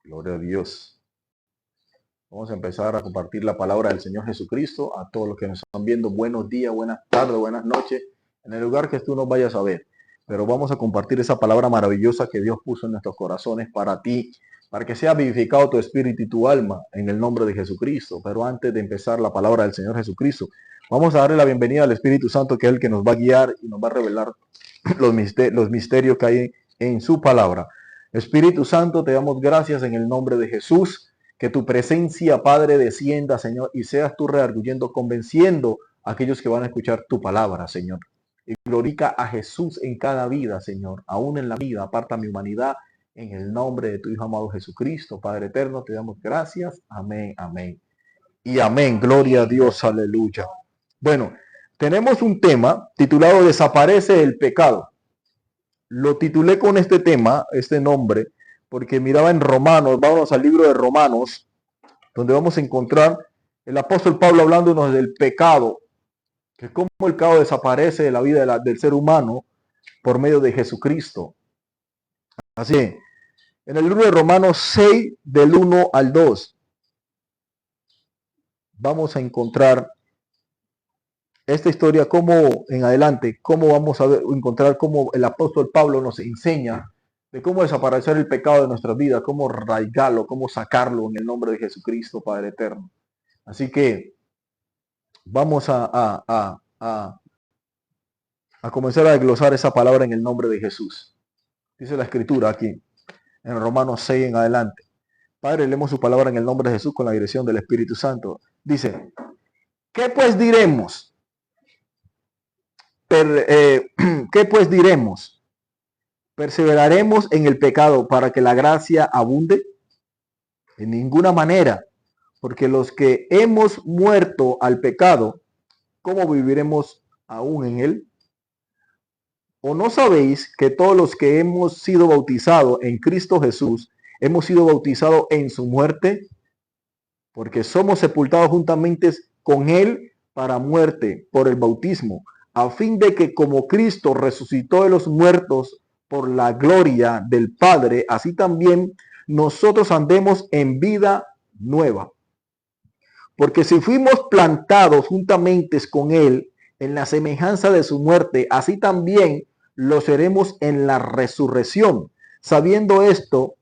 Gloria a Dios. Vamos a empezar a compartir la palabra del Señor Jesucristo a todos los que nos están viendo. Buenos días, buenas tardes, buenas noches, en el lugar que tú nos vayas a ver. Pero vamos a compartir esa palabra maravillosa que Dios puso en nuestros corazones para ti, para que sea vivificado tu espíritu y tu alma en el nombre de Jesucristo. Pero antes de empezar la palabra del Señor Jesucristo, vamos a darle la bienvenida al Espíritu Santo, que es el que nos va a guiar y nos va a revelar los misterios que hay en su palabra. Espíritu Santo, te damos gracias en el nombre de Jesús. Que tu presencia, Padre, descienda, Señor, y seas tú redarguyendo, convenciendo a aquellos que van a escuchar tu palabra, Señor. Y glorifica a Jesús en cada vida, Señor, aún en la vida. Aparta mi humanidad en el nombre de tu Hijo amado Jesucristo. Padre eterno, te damos gracias. Amén, amén. Y amén. Gloria a Dios, aleluya. Bueno, tenemos un tema titulado Desaparece el pecado. Lo titulé con este tema, este nombre, porque miraba en Romanos, vámonos al libro de Romanos, donde vamos a encontrar el apóstol Pablo hablándonos del pecado, que cómo el pecado desaparece de la vida del ser humano por medio de Jesucristo. Así, en el libro de Romanos 6, del 1 al 2, vamos a encontrar esta historia, cómo en adelante, cómo vamos a encontrar cómo el apóstol Pablo nos enseña de cómo desaparecer el pecado de nuestras vidas, cómo arraigarlo, cómo sacarlo en el nombre de Jesucristo, Padre eterno. Así que vamos a comenzar a desglosar esa palabra en el nombre de Jesús. Dice la escritura aquí, en Romanos 6 en adelante. Padre, leemos su palabra en el nombre de Jesús con la dirección del Espíritu Santo. Dice, ¿qué pues diremos? ¿Qué pues diremos? ¿Perseveraremos en el pecado para que la gracia abunde? En ninguna manera, porque los que hemos muerto al pecado, ¿cómo viviremos aún en él? ¿O no sabéis que todos los que hemos sido bautizados en Cristo Jesús, hemos sido bautizados en su muerte? Porque somos sepultados juntamente con él para muerte por el bautismo, a fin de que como Cristo resucitó de los muertos por la gloria del Padre, así también nosotros andemos en vida nueva. Porque si fuimos plantados juntamente con él en la semejanza de su muerte, así también lo seremos en la resurrección, sabiendo esto,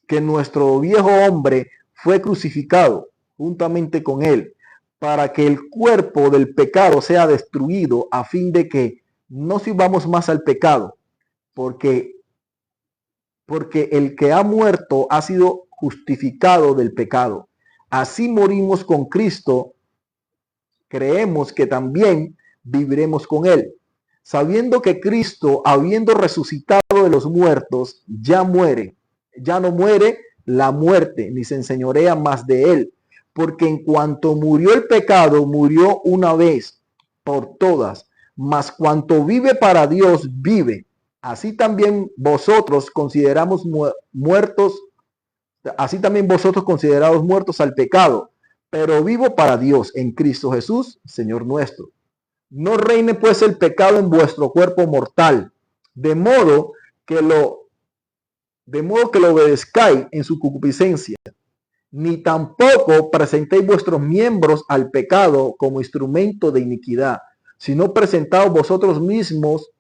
que nuestro viejo hombre fue crucificado juntamente con él, para que el cuerpo del pecado sea destruido, a fin de que no sirvamos más al pecado, porque el que ha muerto ha sido justificado del pecado. Así morimos con Cristo, creemos que también viviremos con él, sabiendo que Cristo, habiendo resucitado de los muertos, ya no muere la muerte, ni se enseñorea más de él, porque en cuanto murió el pecado, murió una vez por todas, mas cuanto vive para Dios, vive. Así también vosotros considerados muertos al pecado, pero vivo para Dios en Cristo Jesús, Señor nuestro. No reine pues el pecado en vuestro cuerpo mortal, de modo que lo obedezcáis en su concupiscencia, ni tampoco presentéis vuestros miembros al pecado como instrumento de iniquidad, sino presentaos vosotros mismos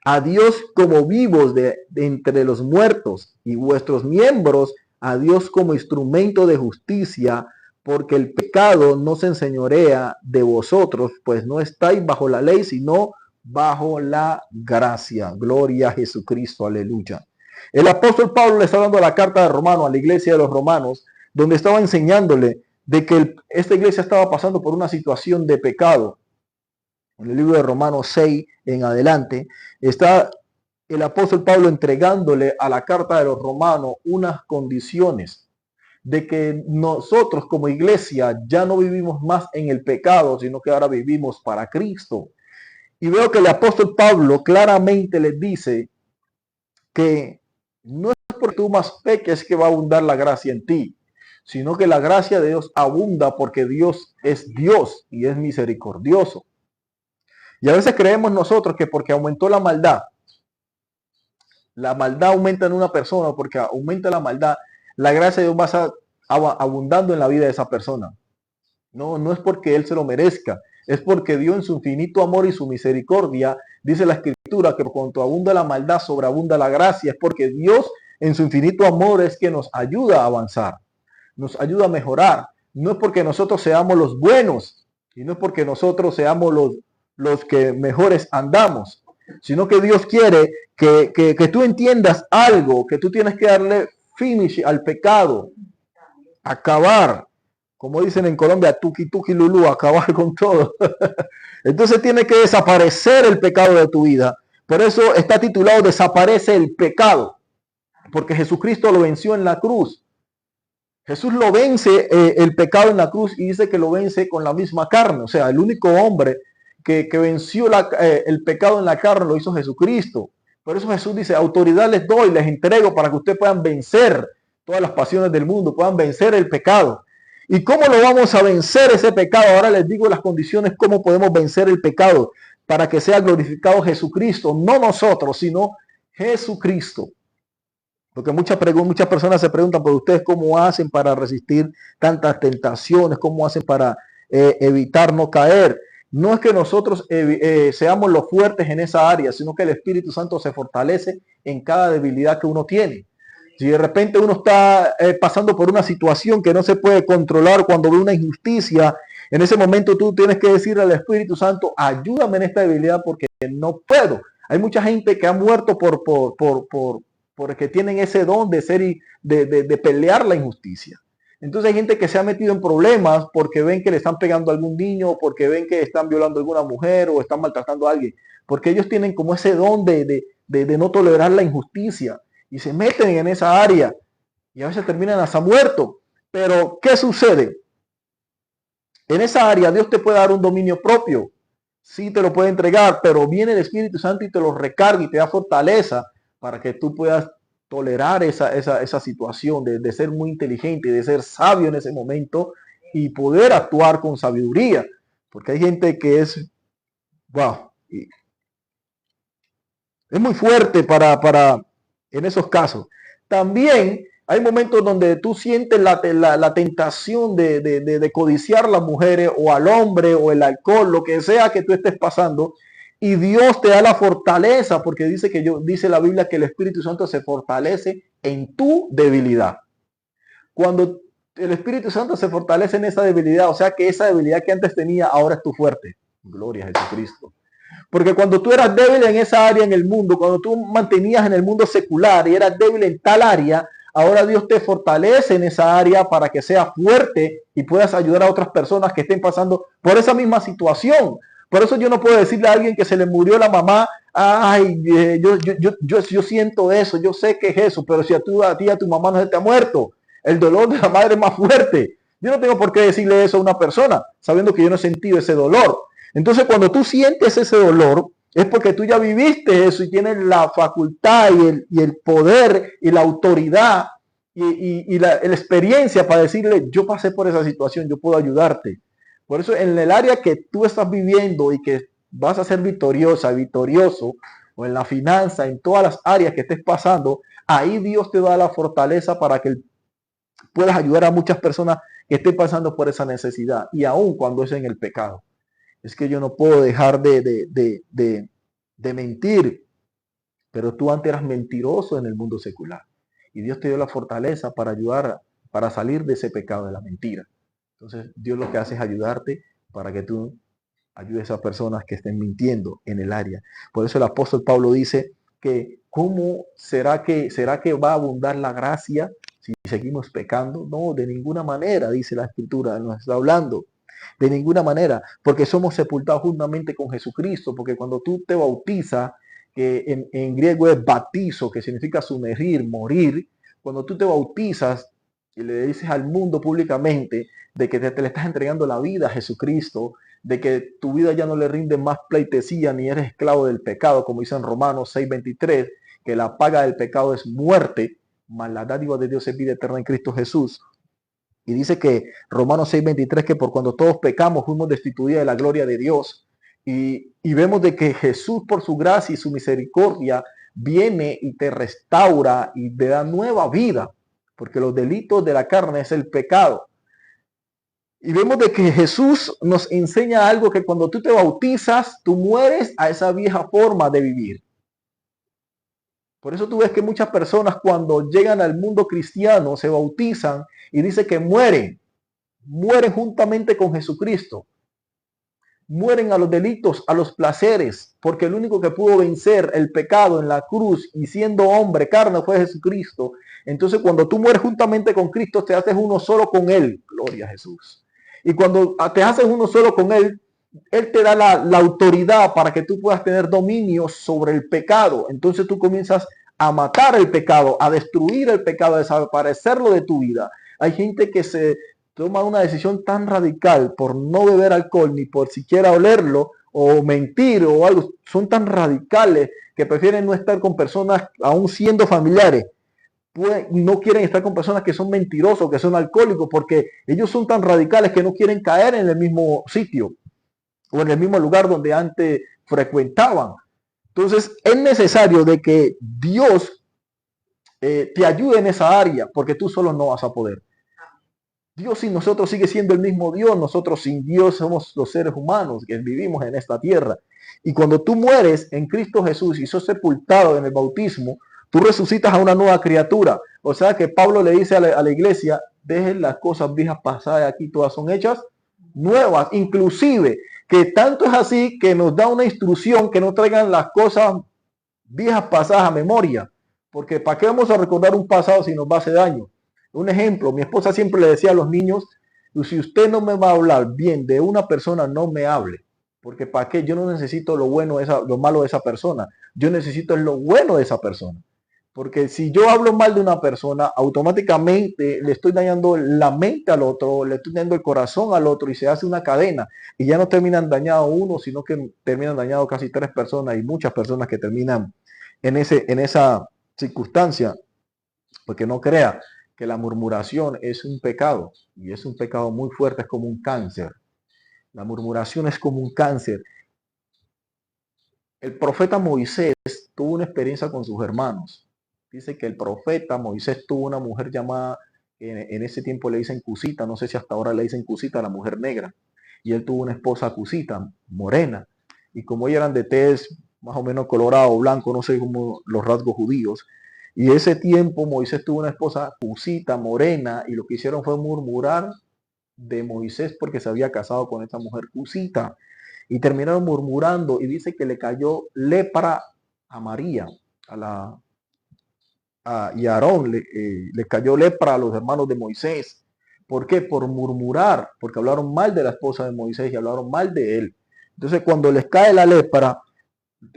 a Dios como vivos de entre los muertos, y vuestros miembros a Dios como instrumento de justicia, porque el pecado no se enseñorea de vosotros, pues no estáis bajo la ley, sino bajo la gracia. Gloria a Jesucristo, aleluya. El apóstol Pablo le está dando la carta de Romanos a la iglesia de los romanos, donde estaba enseñándole de que esta iglesia estaba pasando por una situación de pecado. En el libro de Romanos 6 en adelante, está el apóstol Pablo entregándole a la carta de los romanos unas condiciones de que nosotros como iglesia ya no vivimos más en el pecado, sino que ahora vivimos para Cristo. Y veo que el apóstol Pablo claramente les dice que no es porque tú más peques que va a abundar la gracia en ti, sino que la gracia de Dios abunda porque Dios es Dios y es misericordioso. Y a veces creemos nosotros que porque aumentó la maldad, la maldad aumenta en una persona, porque aumenta la maldad, la gracia de Dios va a estar abundando en la vida de esa persona. No, no es porque Él se lo merezca, es porque Dios en su infinito amor y su misericordia, dice la Escritura, que por cuanto abunda la maldad, sobreabunda la gracia, es porque Dios en su infinito amor es que nos ayuda a avanzar, nos ayuda a mejorar. No es porque nosotros seamos los buenos, y no es porque nosotros seamos los que mejores andamos, sino que Dios quiere que tú entiendas algo, que tú tienes que darle finish al pecado, acabar, como dicen en Colombia, tuki tuki lulú, acabar con todo. Entonces tiene que desaparecer el pecado de tu vida. Por eso está titulado Desaparece el pecado, porque Jesucristo lo venció en la cruz. Jesús lo vence el pecado en la cruz y dice que lo vence con la misma carne. O sea, el único hombre que venció el pecado en la carne lo hizo Jesucristo. Por eso Jesús dice, autoridad les doy, les entrego para que ustedes puedan vencer todas las pasiones del mundo, puedan vencer el pecado. ¿Y cómo lo vamos a vencer ese pecado? Ahora les digo las condiciones, cómo podemos vencer el pecado para que sea glorificado Jesucristo, no nosotros, sino Jesucristo. Porque muchas personas se preguntan, por ustedes cómo hacen para resistir tantas tentaciones, cómo hacen para evitar no caer. No es que nosotros seamos los fuertes en esa área, sino que el Espíritu Santo se fortalece en cada debilidad que uno tiene. Si de repente uno está pasando por una situación que no se puede controlar cuando ve una injusticia, en ese momento tú tienes que decirle al Espíritu Santo, ayúdame en esta debilidad porque no puedo. Hay mucha gente que ha muerto porque tienen ese don de ser y de pelear la injusticia. Entonces hay gente que se ha metido en problemas porque ven que le están pegando a algún niño, porque ven que están violando a alguna mujer o están maltratando a alguien, porque ellos tienen como ese don de no tolerar la injusticia y se meten en esa área y a veces terminan hasta muertos. Pero ¿qué sucede? En esa área Dios te puede dar un dominio propio, sí te lo puede entregar, pero viene el Espíritu Santo y te lo recarga y te da fortaleza para que tú puedas tolerar esa situación de ser muy inteligente, de ser sabio en ese momento y poder actuar con sabiduría. Porque hay gente que es, wow, es muy fuerte para en esos casos. También hay momentos donde tú sientes la tentación de codiciar a las mujeres o al hombre o el alcohol, lo que sea que tú estés pasando, y Dios te da la fortaleza, porque dice la Biblia que el Espíritu Santo se fortalece en tu debilidad. Cuando el Espíritu Santo se fortalece en esa debilidad, o sea que esa debilidad que antes tenía, ahora es tu fuerte. Gloria a Jesucristo. Porque cuando tú eras débil en esa área en el mundo, cuando tú mantenías en el mundo secular y eras débil en tal área, ahora Dios te fortalece en esa área para que seas fuerte y puedas ayudar a otras personas que estén pasando por esa misma situación. Por eso yo no puedo decirle a alguien que se le murió la mamá, ay, yo siento eso, yo sé que es eso, pero si a ti a tu mamá no se te ha muerto, el dolor de la madre es más fuerte. Yo no tengo por qué decirle eso a una persona, sabiendo que yo no he sentido ese dolor. Entonces, cuando tú sientes ese dolor, es porque tú ya viviste eso y tienes la facultad y el poder y la autoridad y la experiencia para decirle, yo pasé por esa situación, yo puedo ayudarte. Por eso, en el área que tú estás viviendo y que vas a ser victoriosa, victorioso, o en la finanza, en todas las áreas que estés pasando, ahí Dios te da la fortaleza para que puedas ayudar a muchas personas que estén pasando por esa necesidad, y aun cuando es en el pecado. Es que yo no puedo dejar de mentir, pero tú antes eras mentiroso en el mundo secular y Dios te dio la fortaleza para ayudar, para salir de ese pecado de la mentira. Entonces Dios lo que hace es ayudarte para que tú ayudes a personas que estén mintiendo en el área. Por eso el apóstol Pablo dice que ¿cómo será que va a abundar la gracia si seguimos pecando? No, de ninguna manera, dice la Escritura, nos está hablando. De ninguna manera, porque somos sepultados juntamente con Jesucristo, porque cuando tú te bautizas, que en griego es batizo, que significa sumergir, morir, cuando tú te bautizas y le dices al mundo públicamente de que te le estás entregando la vida a Jesucristo, de que tu vida ya no le rinde más pleitesía ni eres esclavo del pecado, como dice en Romanos 6:23, que la paga del pecado es muerte, mas la dádiva de Dios es vida eterna en Cristo Jesús. Y dice que Romanos 6:23, que por cuando todos pecamos fuimos destituidos de la gloria de Dios. Y vemos de que Jesús por su gracia y su misericordia viene y te restaura y te da nueva vida, porque los delitos de la carne es el pecado. Y vemos de que Jesús nos enseña algo, que cuando tú te bautizas, tú mueres a esa vieja forma de vivir. Por eso tú ves que muchas personas cuando llegan al mundo cristiano se bautizan y dice que mueren juntamente con Jesucristo. Mueren a los delitos, a los placeres, porque el único que pudo vencer el pecado en la cruz y siendo hombre, carne, fue Jesucristo. Entonces cuando tú mueres juntamente con Cristo, te haces uno solo con Él. Gloria a Jesús. Y cuando te haces uno solo con Él, Él te da la autoridad para que tú puedas tener dominio sobre el pecado. Entonces tú comienzas a matar el pecado, a destruir el pecado, a desaparecerlo de tu vida. Hay gente que se toma una decisión tan radical por no beber alcohol, ni por siquiera olerlo, o mentir o algo. Son tan radicales que prefieren no estar con personas, aún siendo familiares. No quieren estar con personas que son mentirosos, que son alcohólicos, porque ellos son tan radicales que no quieren caer en el mismo sitio o en el mismo lugar donde antes frecuentaban. Entonces es necesario de que Dios te ayude en esa área, porque tú solo no vas a poder. Dios sin nosotros sigue siendo el mismo Dios. Nosotros sin Dios somos los seres humanos que vivimos en esta tierra. Y cuando tú mueres en Cristo Jesús y sos sepultado en el bautismo, tú resucitas a una nueva criatura. O sea que Pablo le dice a la iglesia, dejen las cosas viejas pasadas aquí, todas son hechas nuevas. Inclusive, que tanto es así que nos da una instrucción que no traigan las cosas viejas pasadas a memoria. Porque ¿para qué vamos a recordar un pasado si nos va a hacer daño? Un ejemplo, mi esposa siempre le decía a los niños, si usted no me va a hablar bien de una persona, no me hable. Porque ¿para qué? Yo no necesito lo bueno lo malo de esa persona. Yo necesito lo bueno de esa persona. Porque si yo hablo mal de una persona, automáticamente le estoy dañando la mente al otro, le estoy dañando el corazón al otro y se hace una cadena. Y ya no terminan dañado uno, sino que terminan dañado casi 3 personas y muchas personas que terminan en esa circunstancia. Porque no crea que la murmuración es un pecado, y es un pecado muy fuerte, es como un cáncer. La murmuración es como un cáncer. El profeta Moisés tuvo una experiencia con sus hermanos. Dice que el profeta Moisés tuvo una mujer llamada, en ese tiempo le dicen Cusita, no sé si hasta ahora le dicen Cusita a la mujer negra, y él tuvo una esposa Cusita, morena, y como ellos eran de tez más o menos colorado, blanco, no sé cómo los rasgos judíos, y ese tiempo Moisés tuvo una esposa Cusita, morena, y lo que hicieron fue murmurar de Moisés porque se había casado con esa mujer Cusita. Y terminaron murmurando y dice que le cayó lepra a María, y a Aarón le cayó lepra a los hermanos de Moisés. ¿Por qué? Por murmurar, porque hablaron mal de la esposa de Moisés y hablaron mal de él. Entonces cuando les cae la lepra,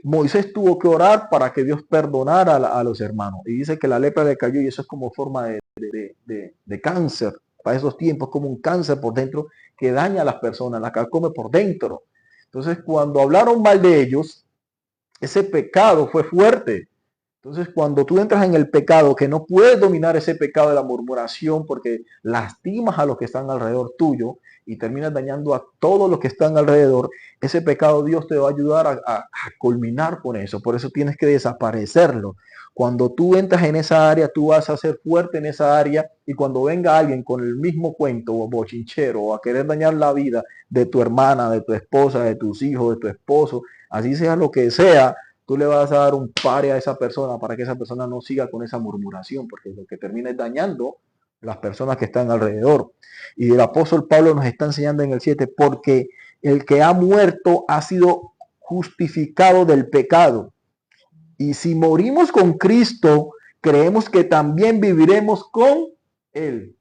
Moisés tuvo que orar para que Dios perdonara a los hermanos. Y dice que la lepra le cayó y eso es como forma de cáncer. Para esos tiempos, como un cáncer por dentro que daña a las personas, la carcome por dentro. Entonces, cuando hablaron mal de ellos, ese pecado fue fuerte. Entonces, cuando tú entras en el pecado, que no puedes dominar ese pecado de la murmuración porque lastimas a los que están alrededor tuyo y terminas dañando a todos los que están alrededor, ese pecado Dios te va a ayudar a culminar con eso. Por eso tienes que desaparecerlo. Cuando tú entras en esa área, tú vas a ser fuerte en esa área y cuando venga alguien con el mismo cuento o bochinchero o a querer dañar la vida de tu hermana, de tu esposa, de tus hijos, de tu esposo, así sea lo que sea, tú le vas a dar un pare a esa persona para que esa persona no siga con esa murmuración, porque lo que termina es dañando las personas que están alrededor. Y el apóstol Pablo nos está enseñando en el 7, porque el que ha muerto ha sido justificado del pecado. Y si morimos con Cristo, creemos que también viviremos con Él.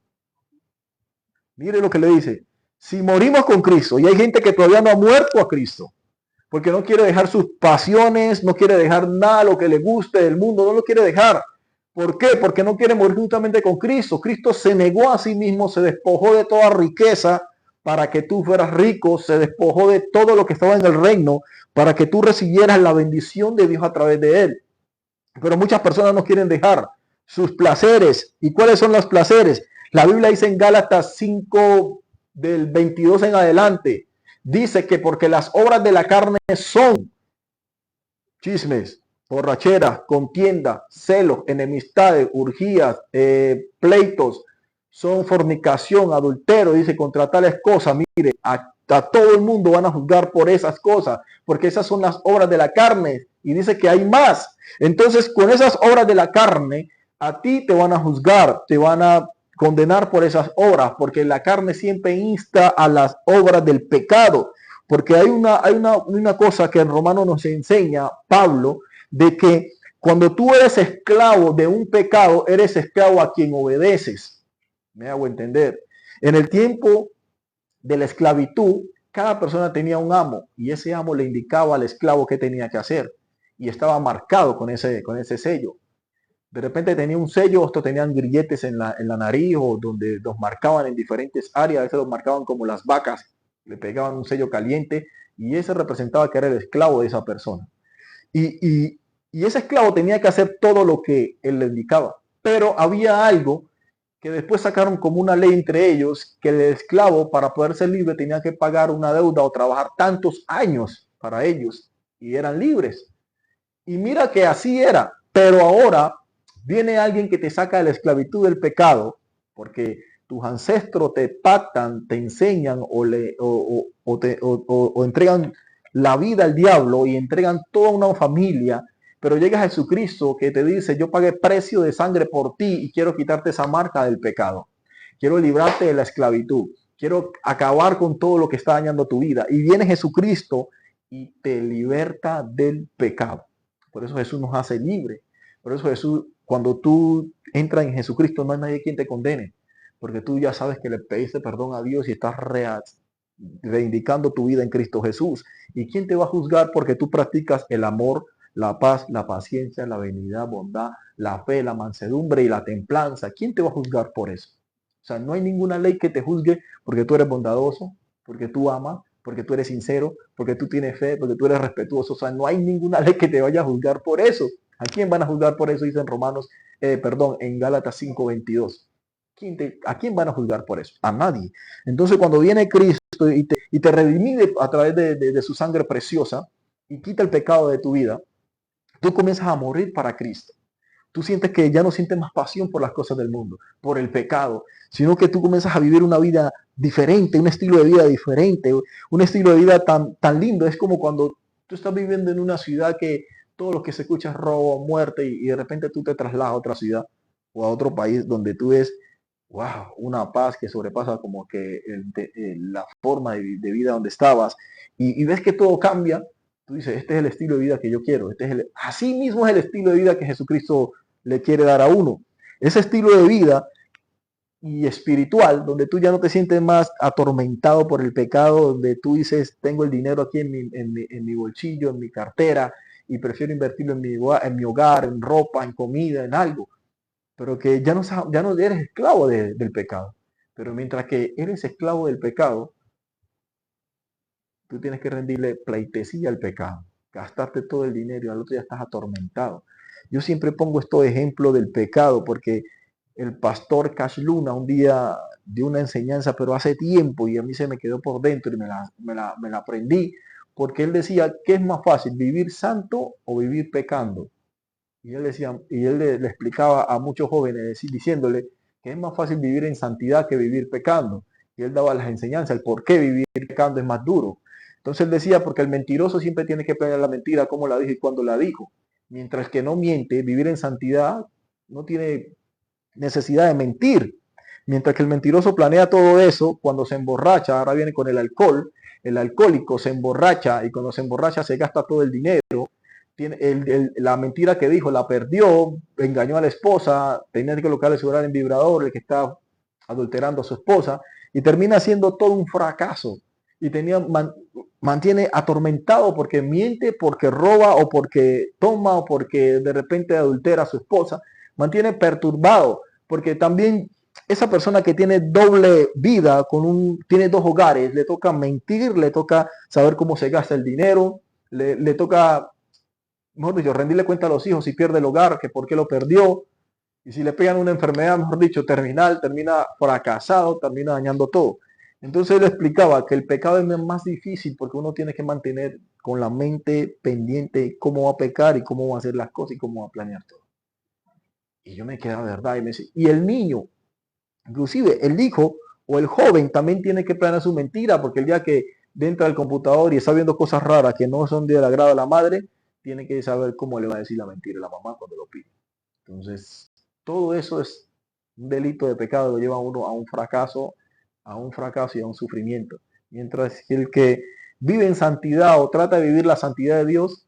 Mire lo que le dice. Si morimos con Cristo, y hay gente que todavía no ha muerto a Cristo, porque no quiere dejar sus pasiones, no quiere dejar nada lo que le guste del mundo, no lo quiere dejar. ¿Por qué? Porque no quiere morir juntamente con Cristo. Cristo se negó a sí mismo, se despojó de toda riqueza para que tú fueras rico, se despojó de todo lo que estaba en el reino para que tú recibieras la bendición de Dios a través de él. Pero muchas personas no quieren dejar sus placeres. ¿Y cuáles son los placeres? La Biblia dice en Gálatas 5 del 22 en adelante, dice que porque las obras de la carne son chismes, borracheras, contienda, celos, enemistades, urgías, pleitos, son fornicación, adulterio, dice, contra tales cosas, mire, a todo el mundo van a juzgar por esas cosas, porque esas son las obras de la carne, y dice que hay más. Entonces, con esas obras de la carne, a ti te van a juzgar, te van a condenar por esas obras, porque la carne siempre insta a las obras del pecado, porque hay una cosa que en Romano nos enseña Pablo, de que cuando tú eres esclavo de un pecado, eres esclavo a quien obedeces. Me hago entender. En el tiempo de la esclavitud, cada persona tenía un amo y ese amo le indicaba al esclavo qué tenía que hacer y estaba marcado con ese sello. De repente tenía un sello, otros tenían grilletes en la nariz o donde los marcaban en diferentes áreas, a veces los marcaban como las vacas, le pegaban un sello caliente y ese representaba que era el esclavo de esa persona. Y ese esclavo tenía que hacer todo lo que él le indicaba. Pero había algo que después sacaron como una ley entre ellos, que el esclavo para poder ser libre tenía que pagar una deuda o trabajar tantos años para ellos y eran libres. Y mira que así era, pero ahora viene alguien que te saca de la esclavitud del pecado, porque tus ancestros te pactan, te enseñan o entregan la vida al diablo y entregan toda una familia, pero llega Jesucristo que te dice, yo pagué precio de sangre por ti y quiero quitarte esa marca del pecado. Quiero librarte de la esclavitud. Quiero acabar con todo lo que está dañando tu vida. Y viene Jesucristo y te liberta del pecado. Por eso Jesús nos hace libre. Por eso Jesús, cuando tú entras en Jesucristo, no hay nadie quien te condene. Porque tú ya sabes que le pediste perdón a Dios y estás reivindicando tu vida en Cristo Jesús. ¿Y quién te va a juzgar porque tú practicas el amor, la paz, la paciencia, la benignidad, bondad, la fe, la mansedumbre y la templanza? ¿Quién te va a juzgar por eso? O sea, no hay ninguna ley que te juzgue porque tú eres bondadoso, porque tú amas, porque tú eres sincero, porque tú tienes fe, porque tú eres respetuoso. O sea, no hay ninguna ley que te vaya a juzgar por eso. ¿A quién van a juzgar por eso? Dice en Romanos, en Gálatas 5:22. ¿A quién van a juzgar por eso? A nadie. Entonces, cuando viene Cristo y te redime a través de su sangre preciosa y quita el pecado de tu vida, tú comienzas a morir para Cristo. Tú sientes que ya no sientes más pasión por las cosas del mundo, por el pecado, sino que tú comienzas a vivir una vida diferente, un estilo de vida diferente, un estilo de vida tan lindo. Es como cuando tú estás viviendo en una ciudad que todo lo que se escucha es robo, muerte, y de repente tú te trasladas a otra ciudad o a otro país donde tú ves, wow, una paz que sobrepasa como que la forma de vida donde estabas, y ves que todo cambia. Tú dices, este es el estilo de vida que yo quiero. Así mismo es el estilo de vida que Jesucristo le quiere dar a uno. Ese estilo de vida y espiritual, donde tú ya no te sientes más atormentado por el pecado, donde tú dices, tengo el dinero aquí en mi bolsillo, en mi cartera, y prefiero invertirlo en mi hogar, en ropa, en comida, en algo. Pero que ya no eres esclavo del pecado. Pero mientras que eres esclavo del pecado, tú tienes que rendirle pleitesía al pecado, gastarte todo el dinero y al otro ya estás atormentado. Yo siempre pongo estos ejemplos del pecado porque el pastor Cash Luna un día dio una enseñanza, pero hace tiempo, y a mí se me quedó por dentro y me la aprendí, porque él decía, ¿qué es más fácil, vivir santo o vivir pecando? Y él decía, y él le explicaba a muchos jóvenes diciéndole que es más fácil vivir en santidad que vivir pecando. Y él daba las enseñanzas, el por qué vivir pecando es más duro. Entonces él decía, porque el mentiroso siempre tiene que planear la mentira, cómo la dijo y cuándo la dijo. Mientras que no miente, vivir en santidad no tiene necesidad de mentir. Mientras que el mentiroso planea todo eso, cuando se emborracha, ahora viene con el alcohol, el alcohólico se emborracha y cuando se emborracha se gasta todo el dinero. La mentira que dijo la perdió, engañó a la esposa, tenía que colocarle su celular en vibrador, el que está adulterando a su esposa, y termina siendo todo un fracaso. Y mantiene atormentado porque miente, porque roba o porque toma o porque de repente adultera a su esposa. Mantiene perturbado porque también esa persona que tiene doble vida, tiene dos hogares, le toca mentir, le toca saber cómo se gasta el dinero, le toca, mejor dicho, rendirle cuenta a los hijos si pierde el hogar, que por qué lo perdió, y si le pegan una enfermedad, mejor dicho, terminal, termina fracasado, termina dañando todo. Entonces él explicaba que el pecado es más difícil porque uno tiene que mantener con la mente pendiente cómo va a pecar y cómo va a hacer las cosas y cómo va a planear todo. Y yo me quedaba, ¿verdad? Y el niño, inclusive el hijo o el joven también tiene que planear su mentira, porque el día que entra al computador y está viendo cosas raras que no son del agrado de la madre, tiene que saber cómo le va a decir la mentira a la mamá cuando lo pide. Entonces, todo eso es un delito de pecado, lo lleva a uno a un fracaso y a un sufrimiento. Mientras que el que vive en santidad o trata de vivir la santidad de Dios,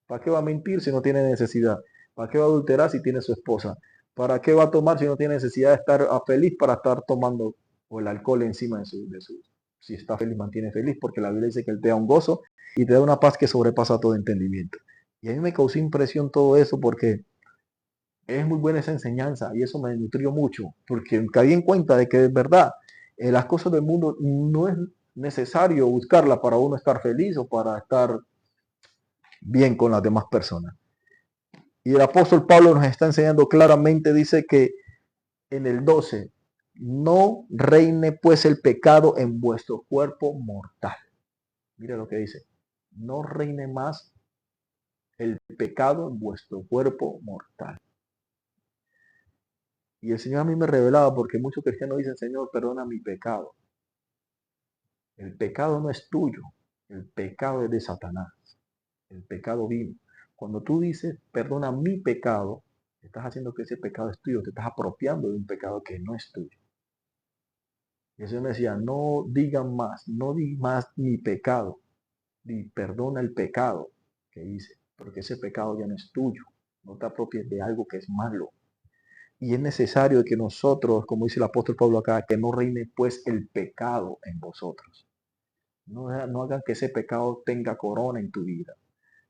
¿para qué va a mentir si no tiene necesidad? ¿Para qué va a adulterar si tiene su esposa? ¿Para qué va a tomar si no tiene necesidad de estar feliz para estar tomando o el alcohol encima de su. Si está feliz, mantiene feliz, porque la Biblia dice que Él te da un gozo y te da una paz que sobrepasa todo entendimiento. Y a mí me causó impresión todo eso porque es muy buena esa enseñanza y eso me nutrió mucho, porque caí en cuenta de que es verdad, las cosas del mundo no es necesario buscarla para uno estar feliz o para estar bien con las demás personas. Y el apóstol Pablo nos está enseñando claramente, dice que en el 12, no reine pues el pecado en vuestro cuerpo mortal. Mira lo que dice, no reine más el pecado en vuestro cuerpo mortal. Y el Señor a mí me revelaba porque muchos cristianos dicen, Señor, perdona mi pecado. El pecado no es tuyo, el pecado es de Satanás. El pecado vino. Cuando tú dices, perdona mi pecado, estás haciendo que ese pecado es tuyo, te estás apropiando de un pecado que no es tuyo. Y eso me decía, no digan más, no digan más mi pecado, ni perdona el pecado que hice, porque ese pecado ya no es tuyo, no te apropies de algo que es malo. Y es necesario que nosotros, como dice el apóstol Pablo acá, que no reine pues el pecado en vosotros. No hagan que ese pecado tenga corona en tu vida,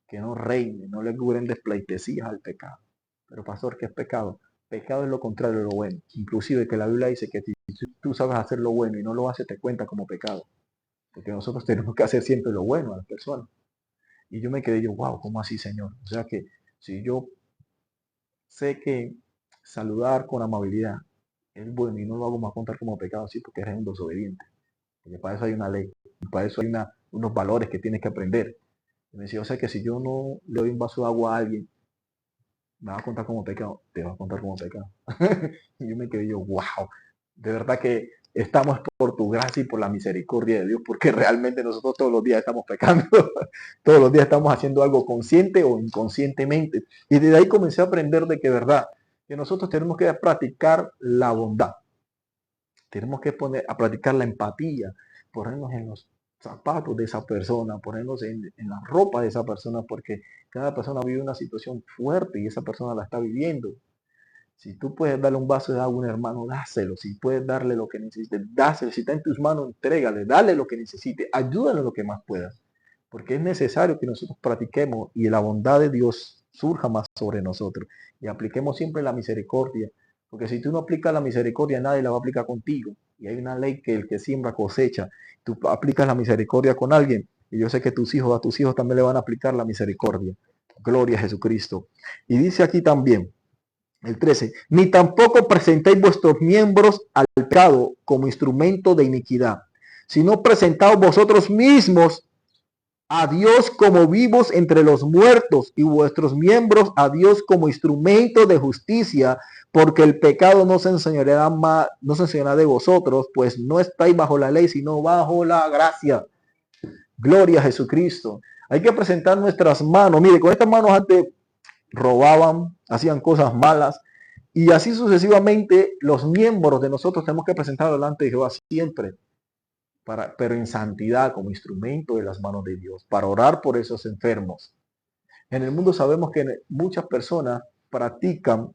que no reine, no le curen despleitesías al pecado. Pero pastor, ¿qué es pecado? Pecado es lo contrario de lo bueno. Inclusive que la Biblia dice que si tú sabes hacer lo bueno y no lo haces, te cuenta como pecado. Porque nosotros tenemos que hacer siempre lo bueno a las personas. Y yo me quedé yo, wow, ¿cómo así, Señor? O sea que si yo sé que saludar con amabilidad es bueno y no lo hago más contar como pecado, sí, porque eres un desobediente. Porque para eso hay una ley, y para eso hay unos valores que tienes que aprender. Y me decía, o sea que si yo no le doy un vaso de agua a alguien, me va a contar como pecado, te va a contar como pecado. Y yo me quedé yo, wow, de verdad que estamos por tu gracia y por la misericordia de Dios, porque realmente nosotros todos los días estamos pecando, todos los días estamos haciendo algo consciente o inconscientemente. Y desde ahí comencé a aprender de que verdad, que nosotros tenemos que practicar la bondad, tenemos que poner a practicar la empatía, ponernos en los zapatos de esa persona, ponernos en la ropa de esa persona, porque cada persona vive una situación fuerte y esa persona la está viviendo. Si tú puedes darle un vaso de agua a un hermano, dáselo. Si puedes darle lo que necesite, dáselo. Si está en tus manos, entrégale, dale lo que necesite, ayúdale lo que más puedas. Porque es necesario que nosotros practiquemos y la bondad de Dios surja más sobre nosotros. Y apliquemos siempre la misericordia. Porque si tú no aplicas la misericordia, nadie la va a aplicar contigo. Y hay una ley que el que siembra cosecha. Tú aplicas la misericordia con alguien. Y yo sé que a tus hijos también le van a aplicar la misericordia. Gloria a Jesucristo. Y dice aquí también, el 13, ni tampoco presentéis vuestros miembros al pecado como instrumento de iniquidad, sino presentaos vosotros mismos a Dios como vivos entre los muertos y vuestros miembros a Dios como instrumento de justicia, porque el pecado no se enseñará más, no se enseñará de vosotros, pues no estáis bajo la ley, sino bajo la gracia. Gloria a Jesucristo. Hay que presentar nuestras manos. Mire, con estas manos antes robaban, hacían cosas malas, y así sucesivamente los miembros de nosotros tenemos que presentar delante de Jehová siempre, pero en santidad como instrumento de las manos de Dios, para orar por esos enfermos. En el mundo sabemos que muchas personas practican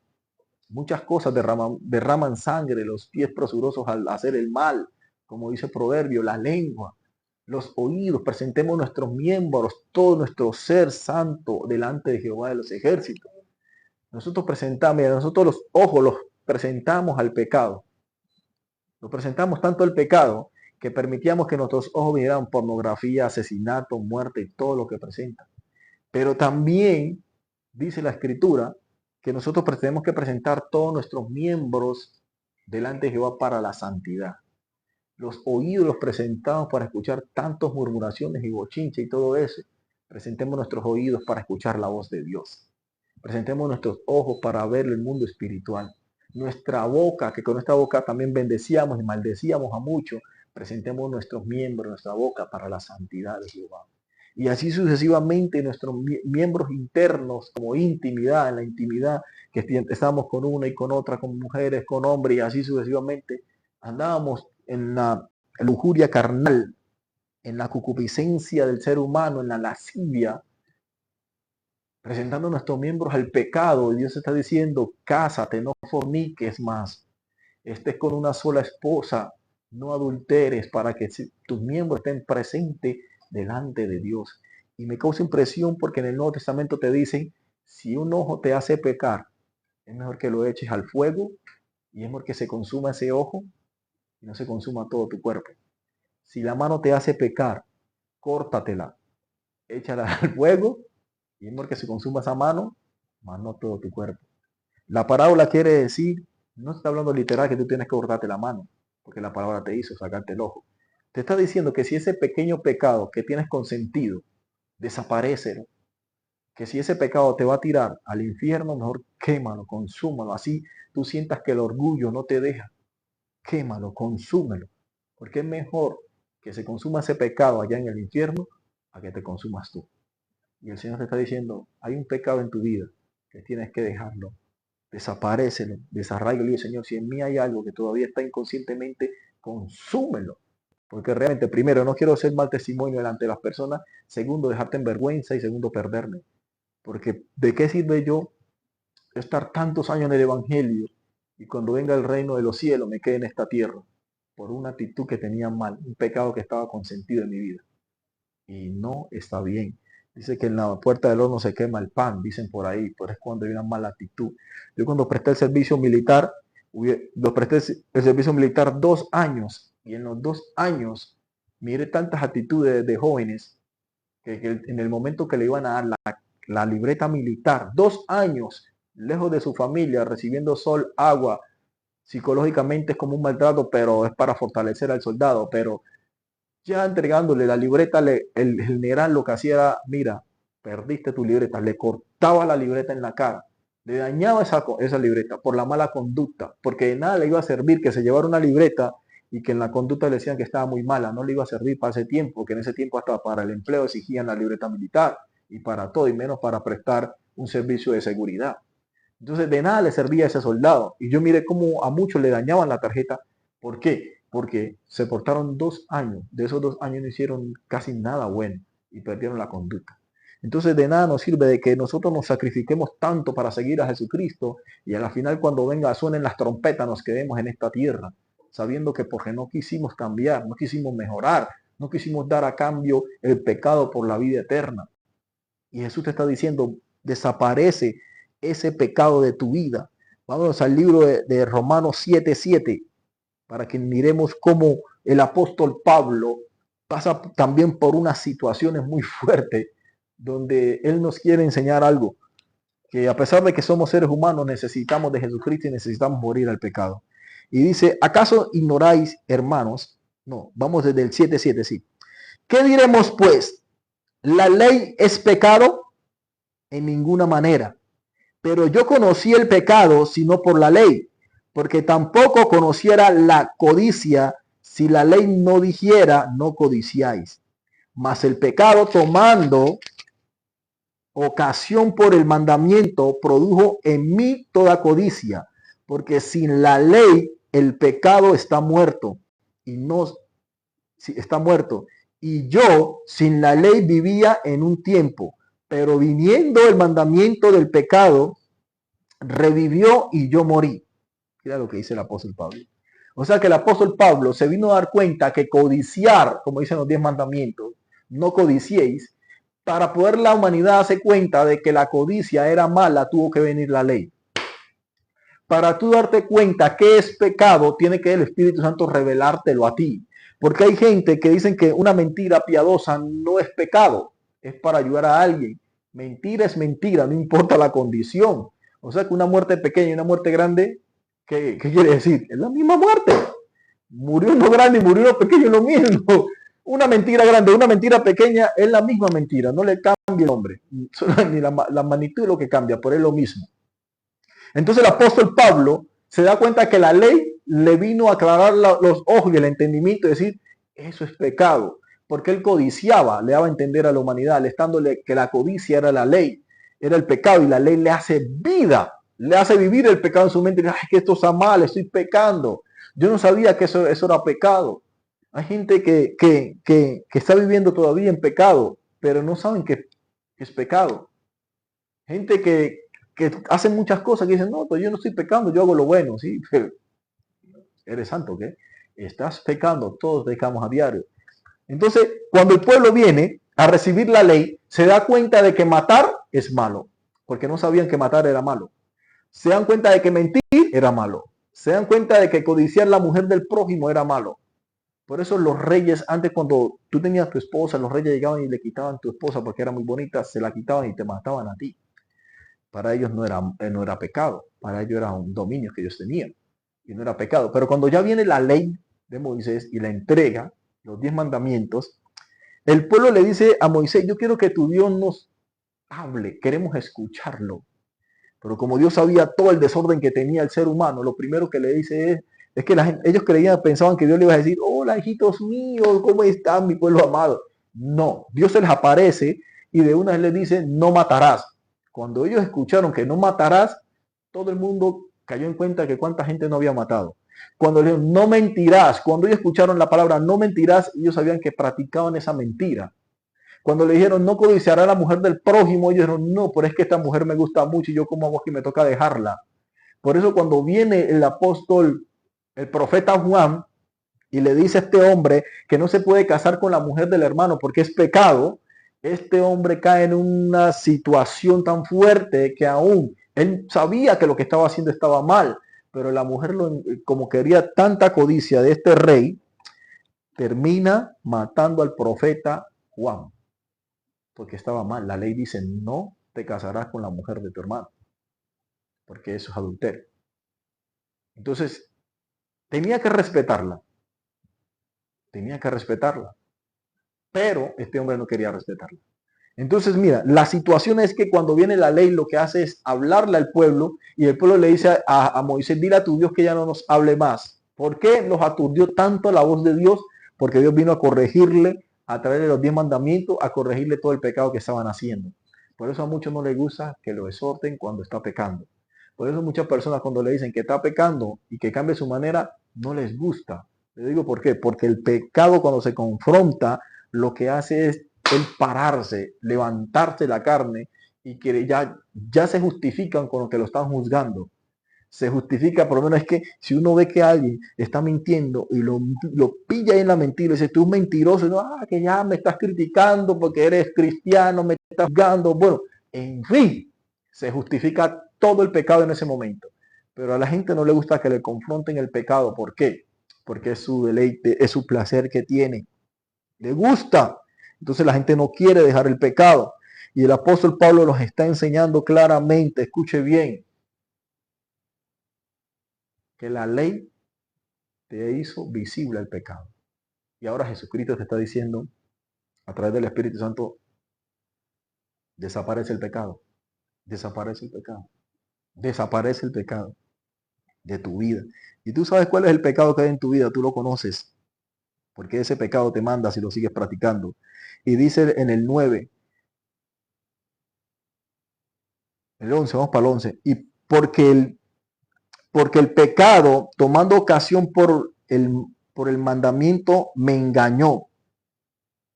muchas cosas, derraman sangre, los pies presurosos al hacer el mal, como dice el proverbio, la lengua, los oídos, presentemos nuestros miembros, todo nuestro ser santo delante de Jehová de los ejércitos. Nosotros presentamos, nosotros los ojos los presentamos al pecado. Los presentamos tanto al pecado que permitíamos que nuestros ojos vieran pornografía, asesinato, muerte y todo lo que presentan. Pero también dice la Escritura que nosotros tenemos que presentar todos nuestros miembros delante de Jehová para la santidad. Los oídos los presentamos para escuchar tantas murmuraciones y bochinche y todo eso. Presentemos nuestros oídos para escuchar la voz de Dios. Presentemos nuestros ojos para ver el mundo espiritual. Nuestra boca, que con nuestra boca también bendecíamos y maldecíamos a muchos. Presentemos nuestros miembros, nuestra boca para la santidad de Jehová. Y así sucesivamente nuestros miembros internos, como intimidad, en la intimidad, que estamos con una y con otra, con mujeres, con hombres, y así sucesivamente, andábamos en la lujuria carnal, en la concupiscencia del ser humano, en la lascivia, presentando nuestros miembros al pecado. Y Dios está diciendo, cásate, no forniques más, estés con una sola esposa, no adulteres, para que tus miembros estén presentes delante de Dios. Y me causa impresión porque en el Nuevo Testamento te dicen, si un ojo te hace pecar, es mejor que lo eches al fuego, y es mejor que se consuma ese ojo y no se consuma todo tu cuerpo. Si la mano te hace pecar, córtatela, échala al fuego, y es mejor que se consuma esa mano, más no todo tu cuerpo. La parábola quiere decir, no está hablando literal que tú tienes que cortarte la mano, porque la palabra te hizo sacarte el ojo. Te está diciendo que si ese pequeño pecado que tienes consentido desaparece, que si ese pecado te va a tirar al infierno, mejor quémalo, consúmalo. Así tú sientas que el orgullo no te deja. Quémalo, consúmelo. Porque es mejor que se consuma ese pecado allá en el infierno a que te consumas tú. Y el Señor te está diciendo, hay un pecado en tu vida que tienes que dejarlo. Desaparécelo, desarráigalo. Y Señor, si en mí hay algo que todavía está inconscientemente, consúmelo. Porque realmente, primero, no quiero ser mal testimonio delante de las personas. Segundo, dejarte en vergüenza. Y segundo, perderme. Porque ¿de qué sirve yo estar tantos años en el Evangelio y cuando venga el reino de los cielos me quede en esta tierra por una actitud que tenía mal, un pecado que estaba consentido en mi vida? Y no está bien. Dice que en la puerta del horno se quema el pan, dicen por ahí, pero es cuando hay una mala actitud. Yo cuando presté el servicio militar, lo presté el servicio militar 2 años, y en los 2 años miré tantas actitudes de jóvenes que en el momento que le iban a dar la libreta militar, 2 años lejos de su familia, recibiendo sol, agua, psicológicamente es como un maltrato, pero es para fortalecer al soldado. Pero ya entregándole la libreta, el general lo que hacía era, mira, perdiste tu libreta, le cortaba la libreta en la cara, le dañaba esa libreta por la mala conducta, porque de nada le iba a servir que se llevara una libreta y que en la conducta le decían que estaba muy mala, no le iba a servir para ese tiempo, que en ese tiempo hasta para el empleo exigían la libreta militar y para todo, y menos para prestar un servicio de seguridad. Entonces de nada le servía a ese soldado. Y yo miré cómo a muchos le dañaban la tarjeta. ¿Por qué? Porque se portaron 2 años. De esos 2 años no hicieron casi nada bueno y perdieron la conducta. Entonces de nada nos sirve de que nosotros nos sacrifiquemos tanto para seguir a Jesucristo y a la final cuando venga suenen las trompetas nos quedemos en esta tierra, sabiendo que porque no quisimos cambiar, no quisimos mejorar, no quisimos dar a cambio el pecado por la vida eterna. Y Jesús te está diciendo, desaparece ese pecado de tu vida. Vamos al libro de Romanos 7:7 para que miremos cómo el apóstol Pablo pasa también por unas situaciones muy fuertes donde él nos quiere enseñar algo, que a pesar de que somos seres humanos necesitamos de Jesucristo y necesitamos morir al pecado. Y dice, ¿acaso ignoráis, hermanos? No, vamos desde el 7:7, sí. ¿Qué diremos pues? ¿La ley es pecado? En ninguna manera. Pero yo conocí el pecado sino por la ley, porque tampoco conociera la codicia si la ley no dijera, no codiciáis. Mas el pecado, tomando ocasión por el mandamiento, produjo en mí toda codicia, porque sin la ley el pecado está muerto y no está muerto. Y yo sin la ley vivía en un tiempo, pero viniendo el mandamiento del pecado, revivió y yo morí. Mira lo que dice el apóstol Pablo. O sea que el apóstol Pablo se vino a dar cuenta que codiciar, como dicen los 10 mandamientos, no codiciéis, para poder la humanidad darse cuenta de que la codicia era mala, tuvo que venir la ley. Para tú darte cuenta que es pecado, tiene que el Espíritu Santo revelártelo a ti. Porque hay gente que dicen que una mentira piadosa no es pecado, es para ayudar a alguien. Mentira es mentira, no importa la condición. O sea que una muerte pequeña y una muerte grande, ¿qué quiere decir? Es la misma muerte. Murió uno grande y murió uno pequeño, lo mismo. Una mentira grande, una mentira pequeña es la misma mentira, no le cambia el nombre, ni la magnitud es lo que cambia, pero es lo mismo. Entonces el apóstol Pablo se da cuenta que la ley le vino a aclarar los ojos y el entendimiento y decir, eso es pecado, porque él codiciaba, le daba a entender a la humanidad, estándole que la codicia era la ley, era el pecado, y la ley le hace vida, le hace vivir el pecado en su mente, y dice, ay, que esto está mal, estoy pecando. Yo no sabía que eso era pecado. Hay gente que está viviendo todavía en pecado, pero no saben que es pecado. Gente que hacen muchas cosas que dicen, no, pues yo no estoy pecando, yo hago lo bueno, ¿sí? Pero eres santo, ¿qué? Estás pecando, todos pecamos a diario. Entonces, cuando el pueblo viene a recibir la ley, se da cuenta de que matar es malo, porque no sabían que matar era malo. Se dan cuenta de que mentir era malo. Se dan cuenta de que codiciar la mujer del prójimo era malo. Por eso los reyes, antes cuando tú tenías tu esposa, los reyes llegaban y le quitaban tu esposa porque era muy bonita, se la quitaban y te mataban a ti. Para ellos no era pecado, para ellos era un dominio que ellos tenían y no era pecado. Pero cuando ya viene la ley de Moisés y la entrega, los 10 mandamientos, el pueblo le dice a Moisés, yo quiero que tu Dios nos hable, queremos escucharlo. Pero como Dios sabía todo el desorden que tenía el ser humano, lo primero que le dice es que ellos creían, pensaban que Dios le iba a decir, hola hijitos míos, ¿cómo están mi pueblo amado? No, Dios se les aparece y de una vez les dice, no matarás. Cuando ellos escucharon que no matarás, todo el mundo cayó en cuenta que cuánta gente no había matado. Cuando le dijeron, no mentirás, cuando ellos escucharon la palabra no mentirás, ellos sabían que practicaban esa mentira. Cuando le dijeron, no codiciará a la mujer del prójimo, ellos dijeron, no, pero es que esta mujer me gusta mucho y yo como hago aquí me toca dejarla. Por eso cuando viene el apóstol, el profeta Juan, y le dice a este hombre que no se puede casar con la mujer del hermano porque es pecado, este hombre cae en una situación tan fuerte que aún él sabía que lo que estaba haciendo estaba mal, pero la mujer, como quería tanta codicia de este rey, termina matando al profeta Juan, porque estaba mal. La ley dice, no te casarás con la mujer de tu hermano, porque eso es adulterio. Entonces, tenía que respetarla, tenía que respetarla, pero este hombre no quería respetarla. Entonces, mira, la situación es que cuando viene la ley, lo que hace es hablarle al pueblo y el pueblo le dice a Moisés, dile a tu Dios que ya no nos hable más. ¿Por qué los aturdió tanto la voz de Dios? Porque Dios vino a corregirle, a través de los 10 mandamientos, a corregirle todo el pecado que estaban haciendo. Por eso a muchos no les gusta que lo exhorten cuando está pecando. Por eso muchas personas cuando le dicen que está pecando y que cambie su manera, no les gusta. Le digo por qué. Porque el pecado cuando se confronta, lo que hace es el pararse, levantarse la carne y que ya se justifican con lo que lo están juzgando. Se justifica, por lo menos es que si uno ve que alguien está mintiendo y lo pilla ahí en la mentira y dice, tú es mentiroso, no, que ya me estás criticando porque eres cristiano, me estás juzgando. Bueno, en fin, se justifica todo el pecado en ese momento. Pero a la gente no le gusta que le confronten el pecado. ¿Por qué? Porque es su deleite, es su placer que tiene. Le gusta. Entonces la gente no quiere dejar el pecado. Y el apóstol Pablo los está enseñando claramente, escuche bien, que la ley te hizo visible el pecado. Y ahora Jesucristo te está diciendo, a través del Espíritu Santo, desaparece el pecado, desaparece el pecado, desaparece el pecado de tu vida. Y tú sabes cuál es el pecado que hay en tu vida, tú lo conoces, porque ese pecado te manda si lo sigues practicando. Y dice en el 9, el 11, vamos para el 11, y porque el pecado, tomando ocasión por el mandamiento, me engañó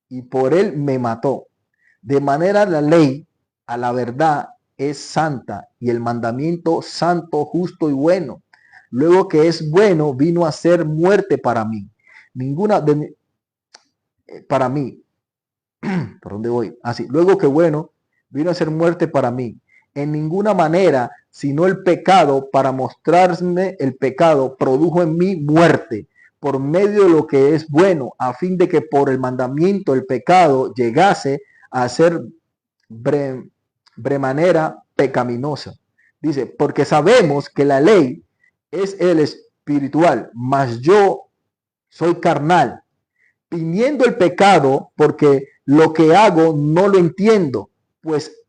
y por él me mató. De manera la ley a la verdad es santa y el mandamiento santo, justo y bueno. Luego que es bueno, vino a ser muerte para mí. Ninguna de para mí. ¿Por dónde voy? Así. Luego que bueno, vino a ser muerte para mí. En ninguna manera, sino el pecado, para mostrarme el pecado, produjo en mí muerte por medio de lo que es bueno, a fin de que por el mandamiento el pecado llegase a ser bremanera pecaminosa. Dice, porque sabemos que la ley es el espiritual, mas yo soy carnal, viniendo el pecado, porque lo que hago no lo entiendo, pues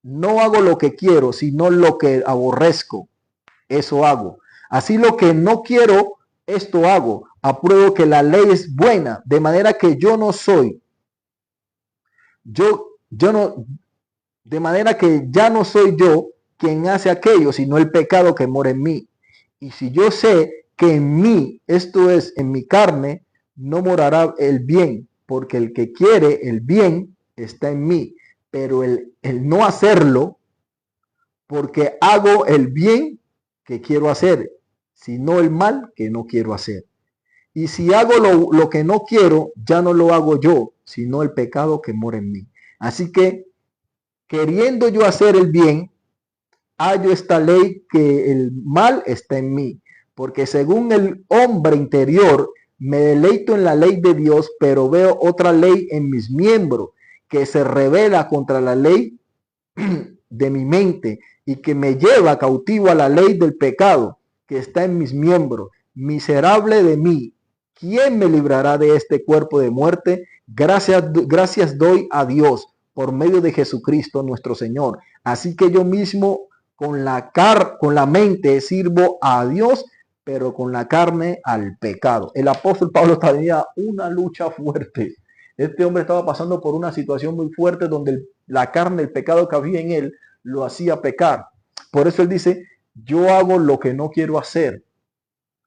no hago lo que quiero, sino lo que aborrezco, eso hago. Así lo que no quiero, esto hago. Apruebo que la ley es buena, de manera que yo no soy, yo no, de manera que ya no soy yo quien hace aquello, sino el pecado que mora en mí. Y si yo sé que en mí, esto es, en mi carne, no morará el bien, porque el que quiere el bien está en mí, pero el no hacerlo, porque hago el bien que quiero hacer, sino el mal que no quiero hacer. Y si hago lo que no quiero, ya no lo hago yo, sino el pecado que mora en mí. Así que, queriendo yo hacer el bien, hallo esta ley que el mal está en mí, porque según el hombre interior me deleito en la ley de Dios, pero veo otra ley en mis miembros que se revela contra la ley de mi mente y que me lleva cautivo a la ley del pecado que está en mis miembros. Miserable de mí, ¿quién me librará de este cuerpo de muerte? Gracias doy a Dios por medio de Jesucristo nuestro Señor. Así que yo mismo con la mente sirvo a Dios, pero con la carne al pecado. El apóstol Pablo tenía una lucha fuerte. Este hombre estaba pasando por una situación muy fuerte donde la carne, el pecado que había en él, lo hacía pecar. Por eso él dice, yo hago lo que no quiero hacer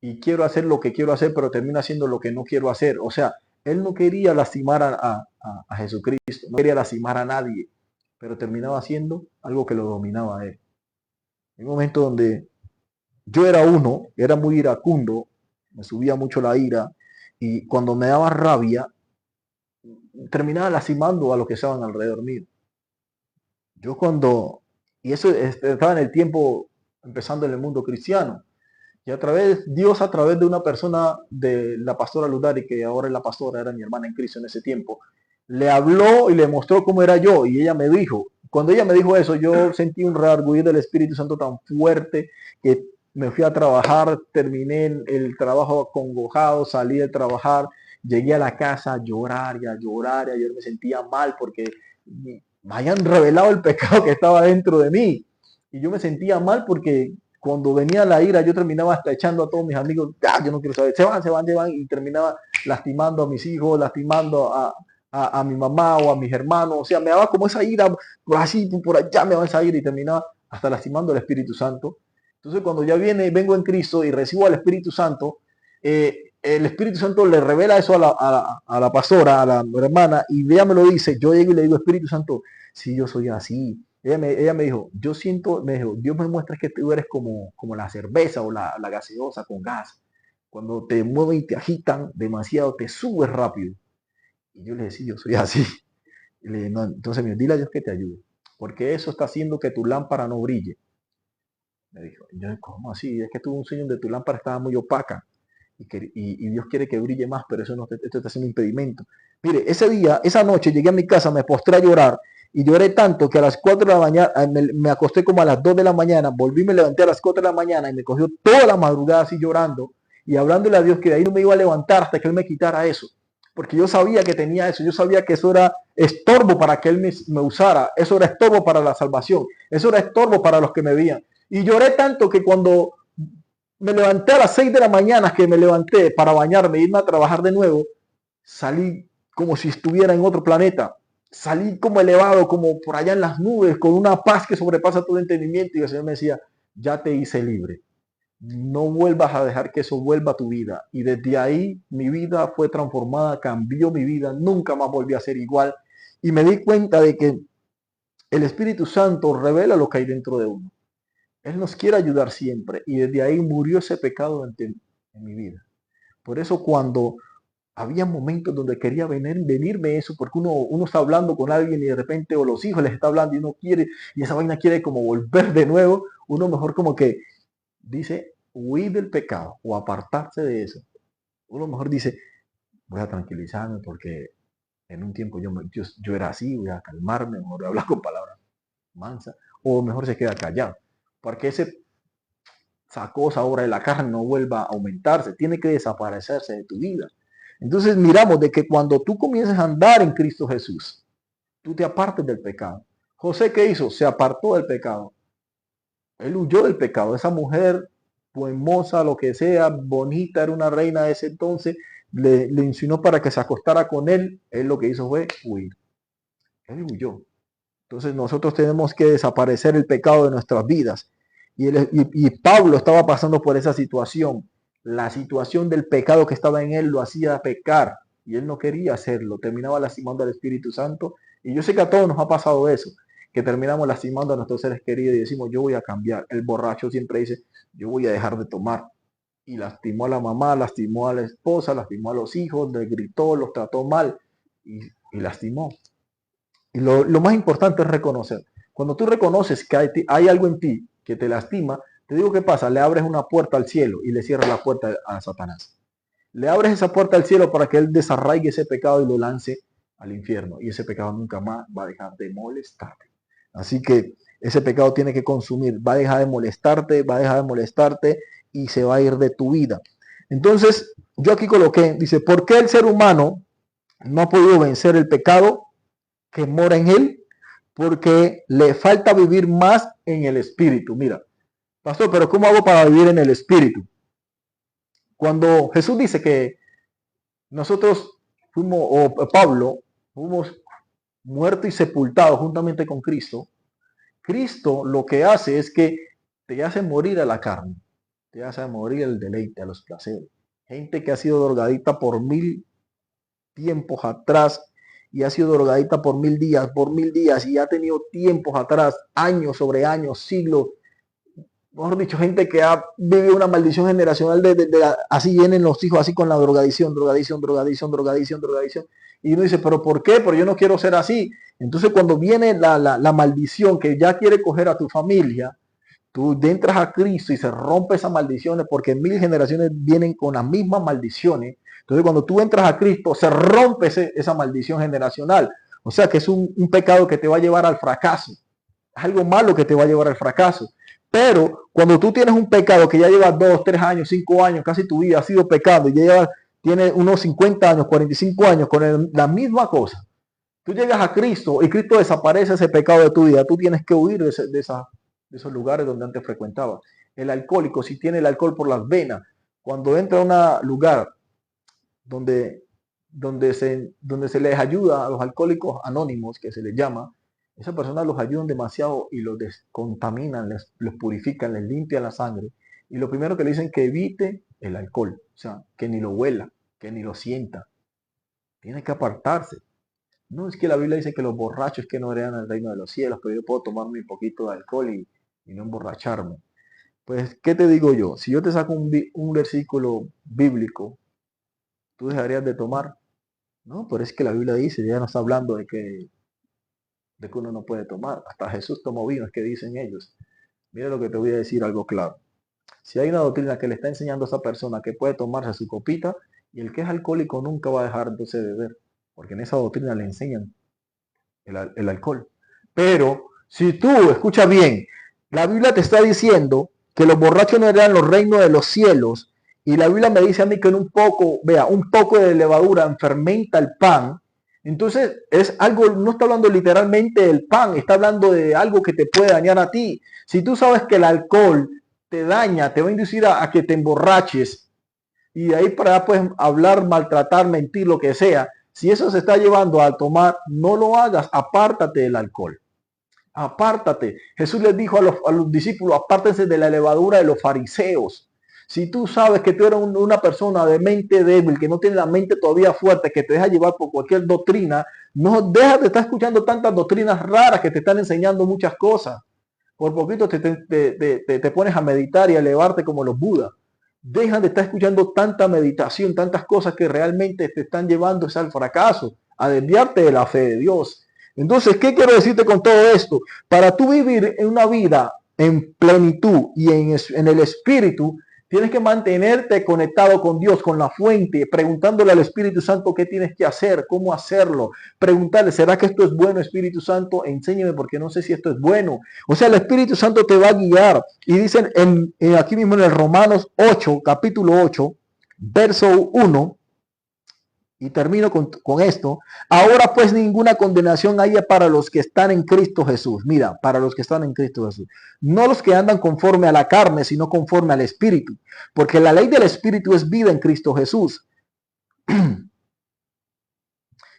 y quiero hacer lo que quiero hacer, pero termina haciendo lo que no quiero hacer. O sea, él no quería lastimar a Jesucristo, no quería lastimar a nadie, pero terminaba haciendo algo que lo dominaba a él. En un momento donde yo era muy iracundo, me subía mucho la ira y cuando me daba rabia, terminaba lastimando a los que estaban alrededor mío. Yo cuando, y eso estaba en el tiempo empezando en el mundo cristiano, y Dios a través de una persona de la pastora Ludari, que ahora es la pastora, era mi hermana en Cristo en ese tiempo, le habló y le mostró cómo era yo, y ella me dijo, cuando ella me dijo eso, yo sentí un redarguir del Espíritu Santo tan fuerte que me fui a trabajar, terminé el trabajo acongojado, salí de trabajar, llegué a la casa a llorar y a llorar, y yo me sentía mal porque me hayan revelado el pecado que estaba dentro de mí. Y yo me sentía mal porque cuando venía la ira, yo terminaba hasta echando a todos mis amigos, yo no quiero saber, se van, y terminaba lastimando a mis hijos, lastimando a mi mamá o a mis hermanos. O sea, me daba como esa ira, por así, por allá me daba esa ira y terminaba hasta lastimando al Espíritu Santo. Entonces, cuando ya vengo en Cristo y recibo al Espíritu Santo, el Espíritu Santo le revela eso a la pastora, a la hermana, y ella me lo dice. Yo llego y le digo, Espíritu Santo, si yo soy así. Ella me dijo, yo siento, me dijo, Dios me muestra que tú eres como la cerveza o la gaseosa con gas. Cuando te mueven y te agitan demasiado, te subes rápido. Y yo le decía, yo soy así. Y le dije, no, entonces dile a Dios que te ayude, porque eso está haciendo que tu lámpara no brille. Me dijo, yo, ¿cómo así? Es que tuve un sueño donde tu lámpara estaba muy opaca y Dios quiere que brille más, pero eso no esto está haciendo impedimento. Mire, ese día, esa noche llegué a mi casa, me postré a llorar y lloré tanto que a las 4 de la mañana me acosté como a las 2 de la mañana, volví, me levanté a las 4 de la mañana y me cogió toda la madrugada así llorando y hablándole a Dios que de ahí no me iba a levantar hasta que Él me quitara eso. Porque yo sabía que tenía eso, yo sabía que eso era estorbo para que Él me usara, eso era estorbo para la salvación, eso era estorbo para los que me veían. Y lloré tanto que cuando me levanté a las 6 de la mañana, que me levanté para bañarme e irme a trabajar de nuevo, salí como si estuviera en otro planeta. Salí como elevado, como por allá en las nubes, con una paz que sobrepasa todo entendimiento. Y el Señor me decía, ya te hice libre. No vuelvas a dejar que eso vuelva a tu vida. Y desde ahí mi vida fue transformada, cambió mi vida, nunca más volví a ser igual. Y me di cuenta de que el Espíritu Santo revela lo que hay dentro de uno. Él nos quiere ayudar siempre y desde ahí murió ese pecado en mi vida. Por eso cuando había momentos donde quería venirme eso, porque uno está hablando con alguien y de repente, o los hijos les está hablando y uno quiere, y esa vaina quiere como volver de nuevo, uno mejor como que dice, huir del pecado o apartarse de eso. Uno mejor dice, voy a tranquilizarme porque en un tiempo yo era así, voy a calmarme, mejor hablar con palabras mansas, o mejor se queda callado. Porque esa cosa ahora de la carne no vuelva a aumentarse, tiene que desaparecerse de tu vida. Entonces miramos de que cuando tú comienzas a andar en Cristo Jesús, tú te apartes del pecado. José, ¿qué hizo? Se apartó del pecado. Él huyó del pecado. Esa mujer, pues hermosa, lo que sea, bonita, era una reina de ese entonces, le insinuó para que se acostara con él. Él lo que hizo fue huir. Él huyó. Entonces nosotros tenemos que desaparecer el pecado de nuestras vidas. Y Pablo estaba pasando por esa situación. La situación del pecado que estaba en él lo hacía pecar. Y él no quería hacerlo. Terminaba lastimando al Espíritu Santo. Y yo sé que a todos nos ha pasado eso. Que terminamos lastimando a nuestros seres queridos y decimos, yo voy a cambiar. El borracho siempre dice, yo voy a dejar de tomar. Y lastimó a la mamá, lastimó a la esposa, lastimó a los hijos, le gritó, los trató mal. Y lastimó. Y lo más importante es reconocer. Cuando tú reconoces que hay algo en ti que te lastima, te digo qué pasa, le abres una puerta al cielo y le cierras la puerta a Satanás. Le abres esa puerta al cielo para que él desarraigue ese pecado y lo lance al infierno. Y ese pecado nunca más va a dejar de molestarte. Así que ese pecado tiene que consumir, va a dejar de molestarte y se va a ir de tu vida. Entonces, yo aquí coloqué, dice, ¿por qué el ser humano no ha podido vencer el pecado que mora en él? Porque le falta vivir más en el espíritu. Mira, pastor, pero ¿cómo hago para vivir en el espíritu? Cuando Jesús dice que nosotros fuimos, o Pablo, fuimos muertos y sepultados juntamente con Cristo, Cristo lo que hace es que te hace morir a la carne, te hace morir al deleite, a los placeres. Gente que ha sido drogadita por 1000 tiempos atrás y ha sido drogadita por 1000 días y ha tenido tiempos atrás, años sobre años, siglos, mejor dicho, gente que ha vivido una maldición generacional así vienen los hijos, así con la drogadicción. Y uno dice, pero ¿por qué? Pero yo no quiero ser así. Entonces cuando viene la maldición que ya quiere coger a tu familia, tú entras a Cristo y se rompe esas maldiciones porque 1000 generaciones vienen con las mismas maldiciones. Entonces cuando tú entras a Cristo se rompe esa maldición generacional. O sea que es un pecado que te va a llevar al fracaso. Es algo malo que te va a llevar al fracaso. Pero cuando tú tienes un pecado que ya lleva 2, 3 años, 5 años, casi tu vida ha sido pecado y ya tienes unos 50 años, 45 años con la misma cosa. Tú llegas a Cristo y Cristo desaparece ese pecado de tu vida. Tú tienes que huir de esos lugares donde antes frecuentaba. El alcohólico, si tiene el alcohol por las venas, cuando entra a un lugar donde se les ayuda a los alcohólicos anónimos, que se les llama, esas personas los ayudan demasiado y los descontaminan, los purifican, les limpian la sangre. Y lo primero que le dicen que evite el alcohol, o sea, que ni lo huela, que ni lo sienta. Tiene que apartarse. No es que la Biblia dice que los borrachos que no heredan el reino de los cielos, pero yo puedo tomarme un poquito de alcohol y no emborracharme. Pues, ¿qué te digo yo? Si yo te saco un versículo bíblico, ¿tú dejarías de tomar? No, pero es que la Biblia dice, ya no está hablando de que uno no puede tomar. Hasta Jesús tomó vino, es que dicen ellos. Mira lo que te voy a decir, algo claro. Si hay una doctrina que le está enseñando a esa persona que puede tomarse su copita, y el que es alcohólico nunca va a dejar entonces de beber, porque en esa doctrina le enseñan el alcohol. Pero si tú, escucha bien, la Biblia te está diciendo que los borrachos no heredan los reinos de los cielos, y la Biblia me dice a mí que en un poco de levadura fermenta el pan. Entonces es algo, no está hablando literalmente del pan, está hablando de algo que te puede dañar a ti. Si tú sabes que el alcohol te daña, te va a inducir a que te emborraches, y de ahí para allá puedes hablar, maltratar, mentir, lo que sea. Si eso se está llevando a tomar, no lo hagas, apártate del alcohol. Apártate. Jesús les dijo a los discípulos, apártense de la levadura de los fariseos. Si tú sabes que tú eres una persona de mente débil, que no tiene la mente todavía fuerte, que te deja llevar por cualquier doctrina, no dejas de estar escuchando tantas doctrinas raras que te están enseñando muchas cosas. Por poquito te pones a meditar y a elevarte como los budas. Dejan de estar escuchando tanta meditación, tantas cosas que realmente te están llevando al fracaso, a desviarte de la fe de Dios. Entonces, ¿qué quiero decirte con todo esto? Para tú vivir en una vida en plenitud y en el espíritu, tienes que mantenerte conectado con Dios, con la fuente, preguntándole al Espíritu Santo qué tienes que hacer, cómo hacerlo. Preguntarle, ¿será que esto es bueno, Espíritu Santo? Enséñame porque no sé si esto es bueno. O sea, el Espíritu Santo te va a guiar. Y dicen aquí mismo en el Romanos 8, capítulo 8, verso 1, Y termino con esto. Ahora pues ninguna condenación haya para los que están en Cristo Jesús. Mira, para los que están en Cristo Jesús. No los que andan conforme a la carne, sino conforme al Espíritu. Porque la ley del Espíritu es vida en Cristo Jesús.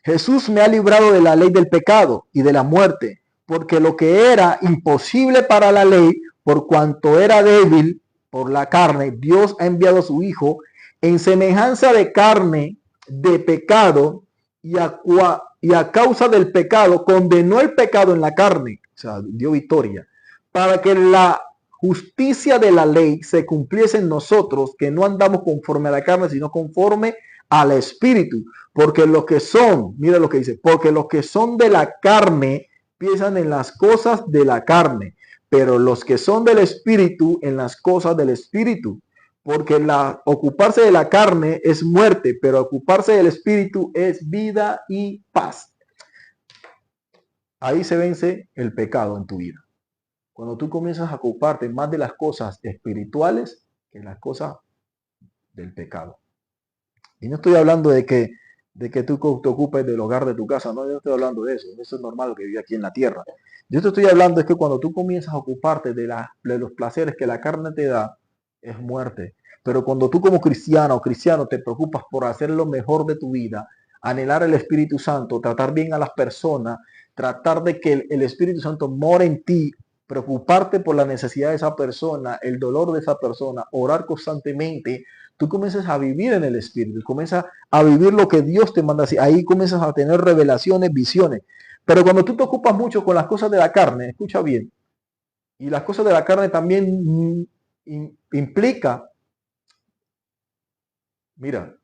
Jesús me ha librado de la ley del pecado y de la muerte. Porque lo que era imposible para la ley, por cuanto era débil por la carne, Dios ha enviado a su Hijo en semejanza de carne de pecado y a causa del pecado condenó el pecado en la carne, o sea, dio victoria, para que la justicia de la ley se cumpliese en nosotros, que no andamos conforme a la carne, sino conforme al Espíritu. Porque los que son, mira lo que dice, porque los que son de la carne piensan en las cosas de la carne, pero los que son del Espíritu en las cosas del Espíritu. Porque ocuparse de la carne es muerte, pero ocuparse del Espíritu es vida y paz. Ahí se vence el pecado en tu vida. Cuando tú comienzas a ocuparte más de las cosas espirituales que las cosas del pecado. Y no estoy hablando de que tú te ocupes del hogar de tu casa, no, yo no estoy hablando de eso. Eso es normal lo que vive aquí en la tierra. Yo te estoy hablando es que cuando tú comienzas a ocuparte de los placeres que la carne te da, es muerte. Pero cuando tú como cristiano o cristiano te preocupas por hacer lo mejor de tu vida, anhelar el Espíritu Santo, tratar bien a las personas, tratar de que el Espíritu Santo more en ti, preocuparte por la necesidad de esa persona, el dolor de esa persona, orar constantemente, tú comienzas a vivir en el Espíritu, comienzas a vivir lo que Dios te manda. Ahí comienzas a tener revelaciones, visiones. Pero cuando tú te ocupas mucho con las cosas de la carne, escucha bien, y las cosas de la carne también implica, mira,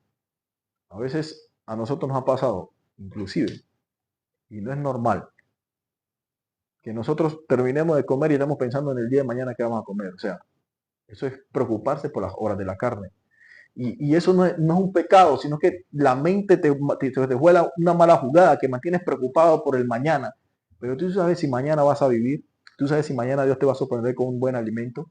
a veces a nosotros nos ha pasado, inclusive, y no es normal, que nosotros terminemos de comer y estamos pensando en el día de mañana que vamos a comer. O sea, eso es preocuparse por las horas de la carne. Y eso no es un pecado, sino que la mente te juega una mala jugada, que mantienes preocupado por el mañana. Pero tú sabes si mañana vas a vivir, tú sabes si mañana Dios te va a sorprender con un buen alimento.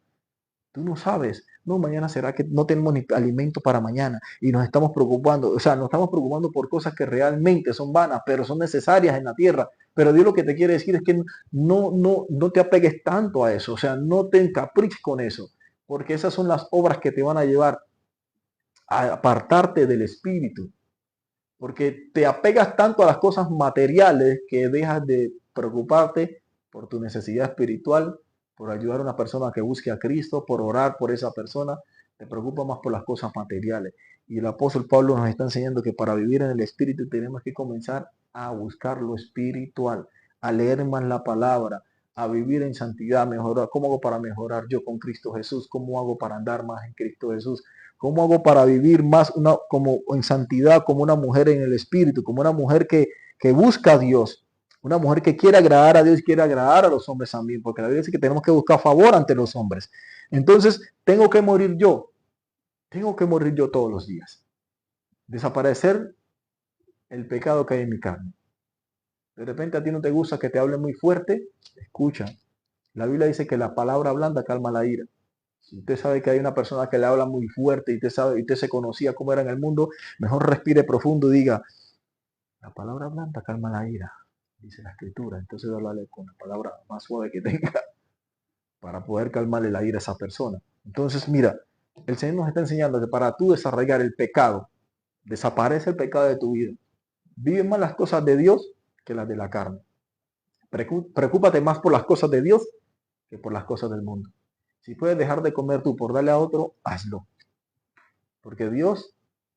Tú no sabes, no, mañana será que no tenemos ni alimento para mañana y nos estamos preocupando, o sea, nos estamos preocupando por cosas que realmente son vanas, pero son necesarias en la tierra. Pero Dios lo que te quiere decir es que no te apegues tanto a eso, o sea, no te encapriches con eso, porque esas son las obras que te van a llevar a apartarte del Espíritu, porque te apegas tanto a las cosas materiales que dejas de preocuparte por tu necesidad espiritual, por ayudar a una persona que busque a Cristo, por orar por esa persona, te preocupa más por las cosas materiales. Y el apóstol Pablo nos está enseñando que para vivir en el Espíritu tenemos que comenzar a buscar lo espiritual, a leer más la palabra, a vivir en santidad, mejorar. ¿Cómo hago para mejorar yo con Cristo Jesús? ¿Cómo hago para andar más en Cristo Jesús? ¿Cómo hago para vivir más como en santidad, como una mujer en el Espíritu, como una mujer que busca a Dios? Una mujer que quiere agradar a Dios y quiere agradar a los hombres también, porque la Biblia dice que tenemos que buscar favor ante los hombres. Entonces, tengo que morir yo todos los días. Desaparecer el pecado que hay en mi carne. De repente a ti no te gusta que te hable muy fuerte, escucha. La Biblia dice que la palabra blanda calma la ira. Si usted sabe que hay una persona que le habla muy fuerte y usted se conocía cómo era en el mundo, mejor respire profundo y diga, la palabra blanda calma la ira, dice la escritura. Entonces hablarle con la palabra más suave que tenga para poder calmarle la ira a esa persona. Entonces, mira, el Señor nos está enseñando que para tú desarrollar el pecado, desaparece el pecado de tu vida. Vive más las cosas de Dios que las de la carne. Preocúpate más por las cosas de Dios que por las cosas del mundo. Si puedes dejar de comer tú por darle a otro, hazlo. Porque Dios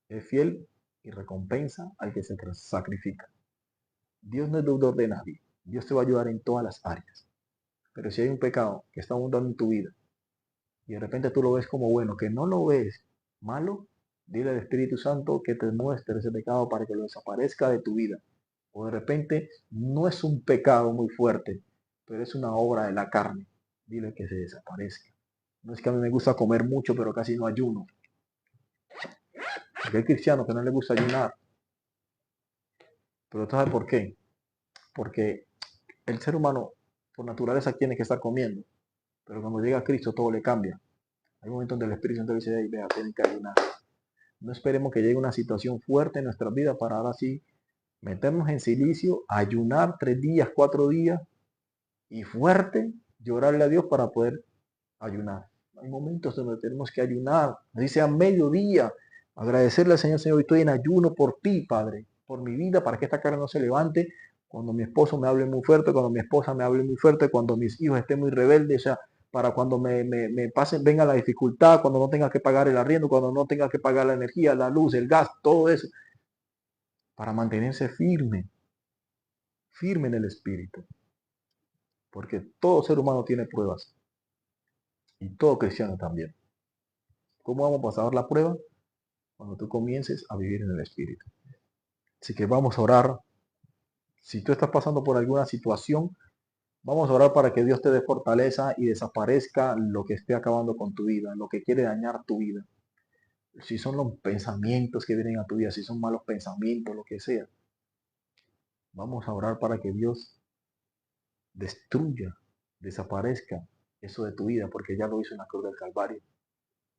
es fiel y recompensa al que se sacrifica. Dios no es deudor de nadie. Dios te va a ayudar en todas las áreas. Pero si hay un pecado que está abundando en tu vida y de repente tú lo ves como bueno, que no lo ves malo, dile al Espíritu Santo que te muestre ese pecado para que lo desaparezca de tu vida. O de repente no es un pecado muy fuerte, pero es una obra de la carne. Dile que se desaparezca. No es que a mí me gusta comer mucho, pero casi no ayuno. Porque hay cristianos que no les gusta ayunar. Pero ¿sabes por qué? Porque el ser humano por naturaleza tiene que estar comiendo. Pero cuando llega a Cristo todo le cambia. Hay momentos donde el Espíritu Santo dice, hey, vea, tienen que ayunar. No esperemos que llegue una situación fuerte en nuestra vida para ahora sí meternos en silicio, ayunar 3 días, 4 días y fuerte, llorarle a Dios para poder ayunar. Hay momentos donde tenemos que ayunar, así sea mediodía, agradecerle al Señor, Señor, estoy en ayuno por ti, Padre, por mi vida, para que esta carne no se levante cuando mi esposo me hable muy fuerte, cuando mi esposa me hable muy fuerte, cuando mis hijos estén muy rebeldes, o sea, para cuando me pasen, venga la dificultad, cuando no tenga que pagar el arriendo, cuando no tenga que pagar la energía, la luz, el gas, todo eso, para mantenerse firme, firme en el espíritu, porque todo ser humano tiene pruebas y todo cristiano también. ¿Cómo vamos a pasar la prueba? Cuando tú comiences a vivir en el espíritu. Así que vamos a orar. Si tú estás pasando por alguna situación, vamos a orar para que Dios te dé fortaleza y desaparezca lo que esté acabando con tu vida, lo que quiere dañar tu vida. Si son los pensamientos que vienen a tu vida, si son malos pensamientos, lo que sea. Vamos a orar para que Dios destruya, desaparezca eso de tu vida, porque ya lo hizo en la cruz del Calvario.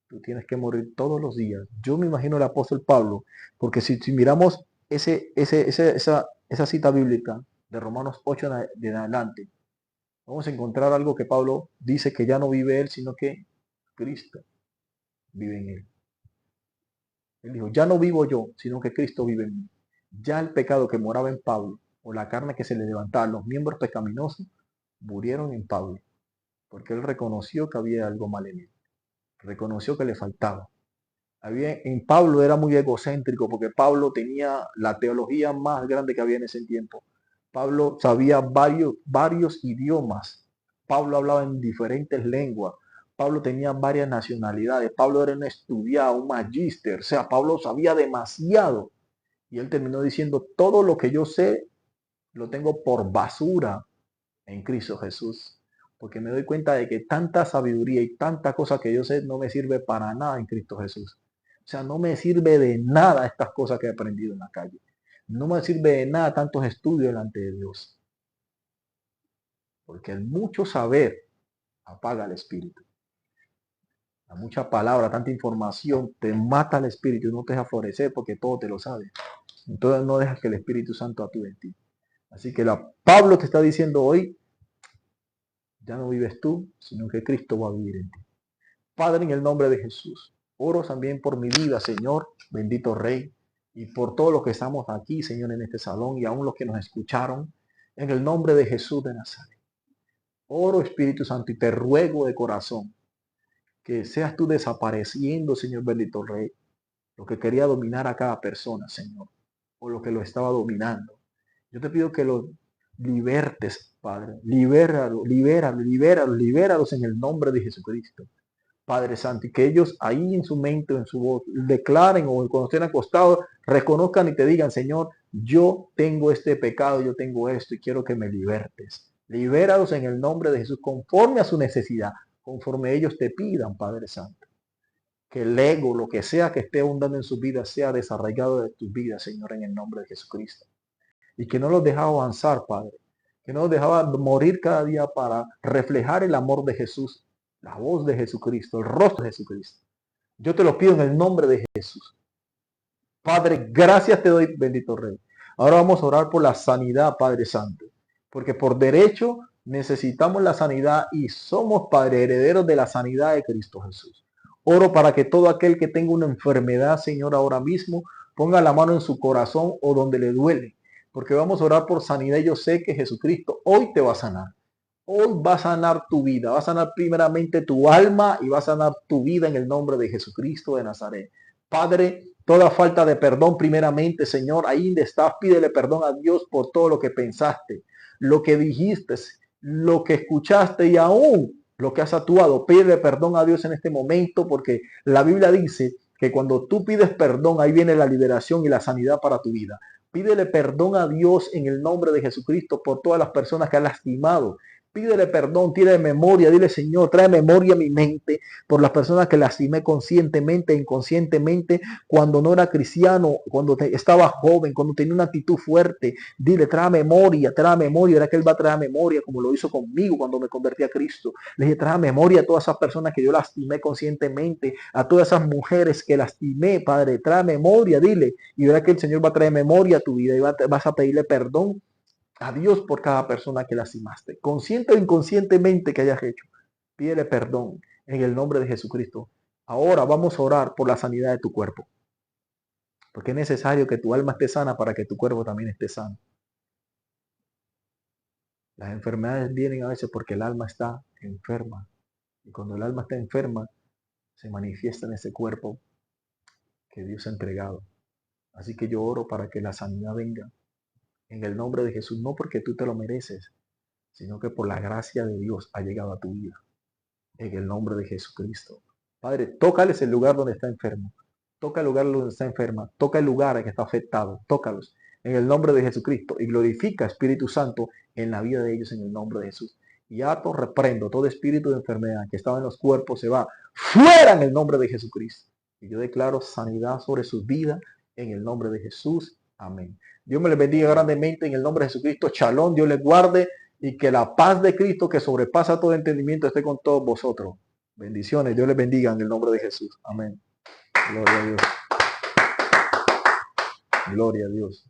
Tú tienes que morir todos los días. Yo me imagino el apóstol Pablo, porque si miramos esa cita bíblica de Romanos 8 de adelante, vamos a encontrar algo que Pablo dice que ya no vive él, sino que Cristo vive en él. Él dijo, ya no vivo yo, sino que Cristo vive en mí. Ya el pecado que moraba en Pablo, o la carne que se le levantaba, los miembros pecaminosos, murieron en Pablo, porque él reconoció que había algo mal en él, reconoció que le faltaba. En Pablo era muy egocéntrico porque Pablo tenía la teología más grande que había en ese tiempo. Pablo sabía varios idiomas. Pablo hablaba en diferentes lenguas. Pablo tenía varias nacionalidades. Pablo era un estudiado, un magíster. O sea, Pablo sabía demasiado. Y él terminó diciendo, todo lo que yo sé lo tengo por basura en Cristo Jesús. Porque me doy cuenta de que tanta sabiduría y tanta cosa que yo sé no me sirve para nada en Cristo Jesús. O sea, no me sirve de nada estas cosas que he aprendido en la calle. No me sirve de nada tantos estudios delante de Dios. Porque el mucho saber apaga el espíritu. La mucha palabra, tanta información te mata el espíritu y no te deja florecer porque todo te lo sabe. Entonces no dejas que el Espíritu Santo actúe en ti. Así que Pablo te está diciendo hoy, ya no vives tú, sino que Cristo va a vivir en ti. Padre, en el nombre de Jesús, oro también por mi vida, Señor, bendito Rey, y por todos los que estamos aquí, Señor, en este salón, y aún los que nos escucharon, en el nombre de Jesús de Nazaret. Oro, Espíritu Santo, y te ruego de corazón que seas tú desapareciendo, Señor, bendito Rey, lo que quería dominar a cada persona, Señor, o lo que lo estaba dominando. Yo te pido que lo libertes, Padre. Libéralos en el nombre de Jesucristo. Padre Santo, y que ellos ahí en su mente, en su voz, declaren o cuando estén acostados, reconozcan y te digan, Señor, yo tengo este pecado, yo tengo esto y quiero que me libertes. Libéralos en el nombre de Jesús, conforme a su necesidad, conforme ellos te pidan, Padre Santo. Que el ego, lo que sea que esté abundando en su vida, sea desarraigado de tu vida, Señor, en el nombre de Jesucristo. Y que no los dejaba avanzar, Padre. Que no los dejaba morir cada día para reflejar el amor de Jesús, la voz de Jesucristo, el rostro de Jesucristo. Yo te lo pido en el nombre de Jesús. Padre, gracias te doy, bendito Rey. Ahora vamos a orar por la sanidad, Padre Santo. Porque por derecho necesitamos la sanidad y somos, Padre, herederos de la sanidad de Cristo Jesús. Oro para que todo aquel que tenga una enfermedad, Señor, ahora mismo, ponga la mano en su corazón o donde le duele. Porque vamos a orar por sanidad y yo sé que Jesucristo hoy te va a sanar. Hoy va a sanar tu vida, va a sanar primeramente tu alma y va a sanar tu vida en el nombre de Jesucristo de Nazaret. Padre, toda falta de perdón primeramente, Señor, ahí donde estás, pídele perdón a Dios por todo lo que pensaste, lo que dijiste, lo que escuchaste y aún lo que has actuado. Pídele perdón a Dios en este momento porque la Biblia dice que cuando tú pides perdón, ahí viene la liberación y la sanidad para tu vida. Pídele perdón a Dios en el nombre de Jesucristo por todas las personas que has lastimado. Pídele perdón, tira de memoria, dile Señor, trae memoria a mi mente por las personas que lastimé conscientemente e inconscientemente cuando no era cristiano, cuando estaba joven, cuando tenía una actitud fuerte. Dile, trae memoria, era que Él va a traer memoria como lo hizo conmigo cuando me convertí a Cristo. Le dije, trae memoria a todas esas personas que yo lastimé conscientemente, a todas esas mujeres que lastimé, Padre, trae memoria, dile, y verá que el Señor va a traer memoria a tu vida y vas a pedirle perdón a Dios por cada persona que lastimaste, consciente o inconscientemente que hayas hecho. Pídele perdón en el nombre de Jesucristo. Ahora vamos a orar por la sanidad de tu cuerpo, porque es necesario que tu alma esté sana para que tu cuerpo también esté sano. Las enfermedades vienen a veces porque el alma está enferma. Y cuando el alma está enferma, se manifiesta en ese cuerpo que Dios ha entregado. Así que yo oro para que la sanidad venga en el nombre de Jesús, no porque tú te lo mereces, sino que por la gracia de Dios ha llegado a tu vida. En el nombre de Jesucristo. Padre, tócales el lugar donde está enfermo. Toca el lugar donde está enferma. Toca el lugar que está afectado. Tócalos en el nombre de Jesucristo. Y glorifica, Espíritu Santo, en la vida de ellos en el nombre de Jesús. Y ato, reprendo todo espíritu de enfermedad que estaba en los cuerpos, se va fuera en el nombre de Jesucristo. Y yo declaro sanidad sobre sus vidas en el nombre de Jesús. Amén. Dios me les bendiga grandemente en el nombre de Jesucristo. Shalom, Dios les guarde y que la paz de Cristo que sobrepasa todo entendimiento esté con todos vosotros. Bendiciones. Dios les bendiga en el nombre de Jesús. Amén. Gloria a Dios. Gloria a Dios.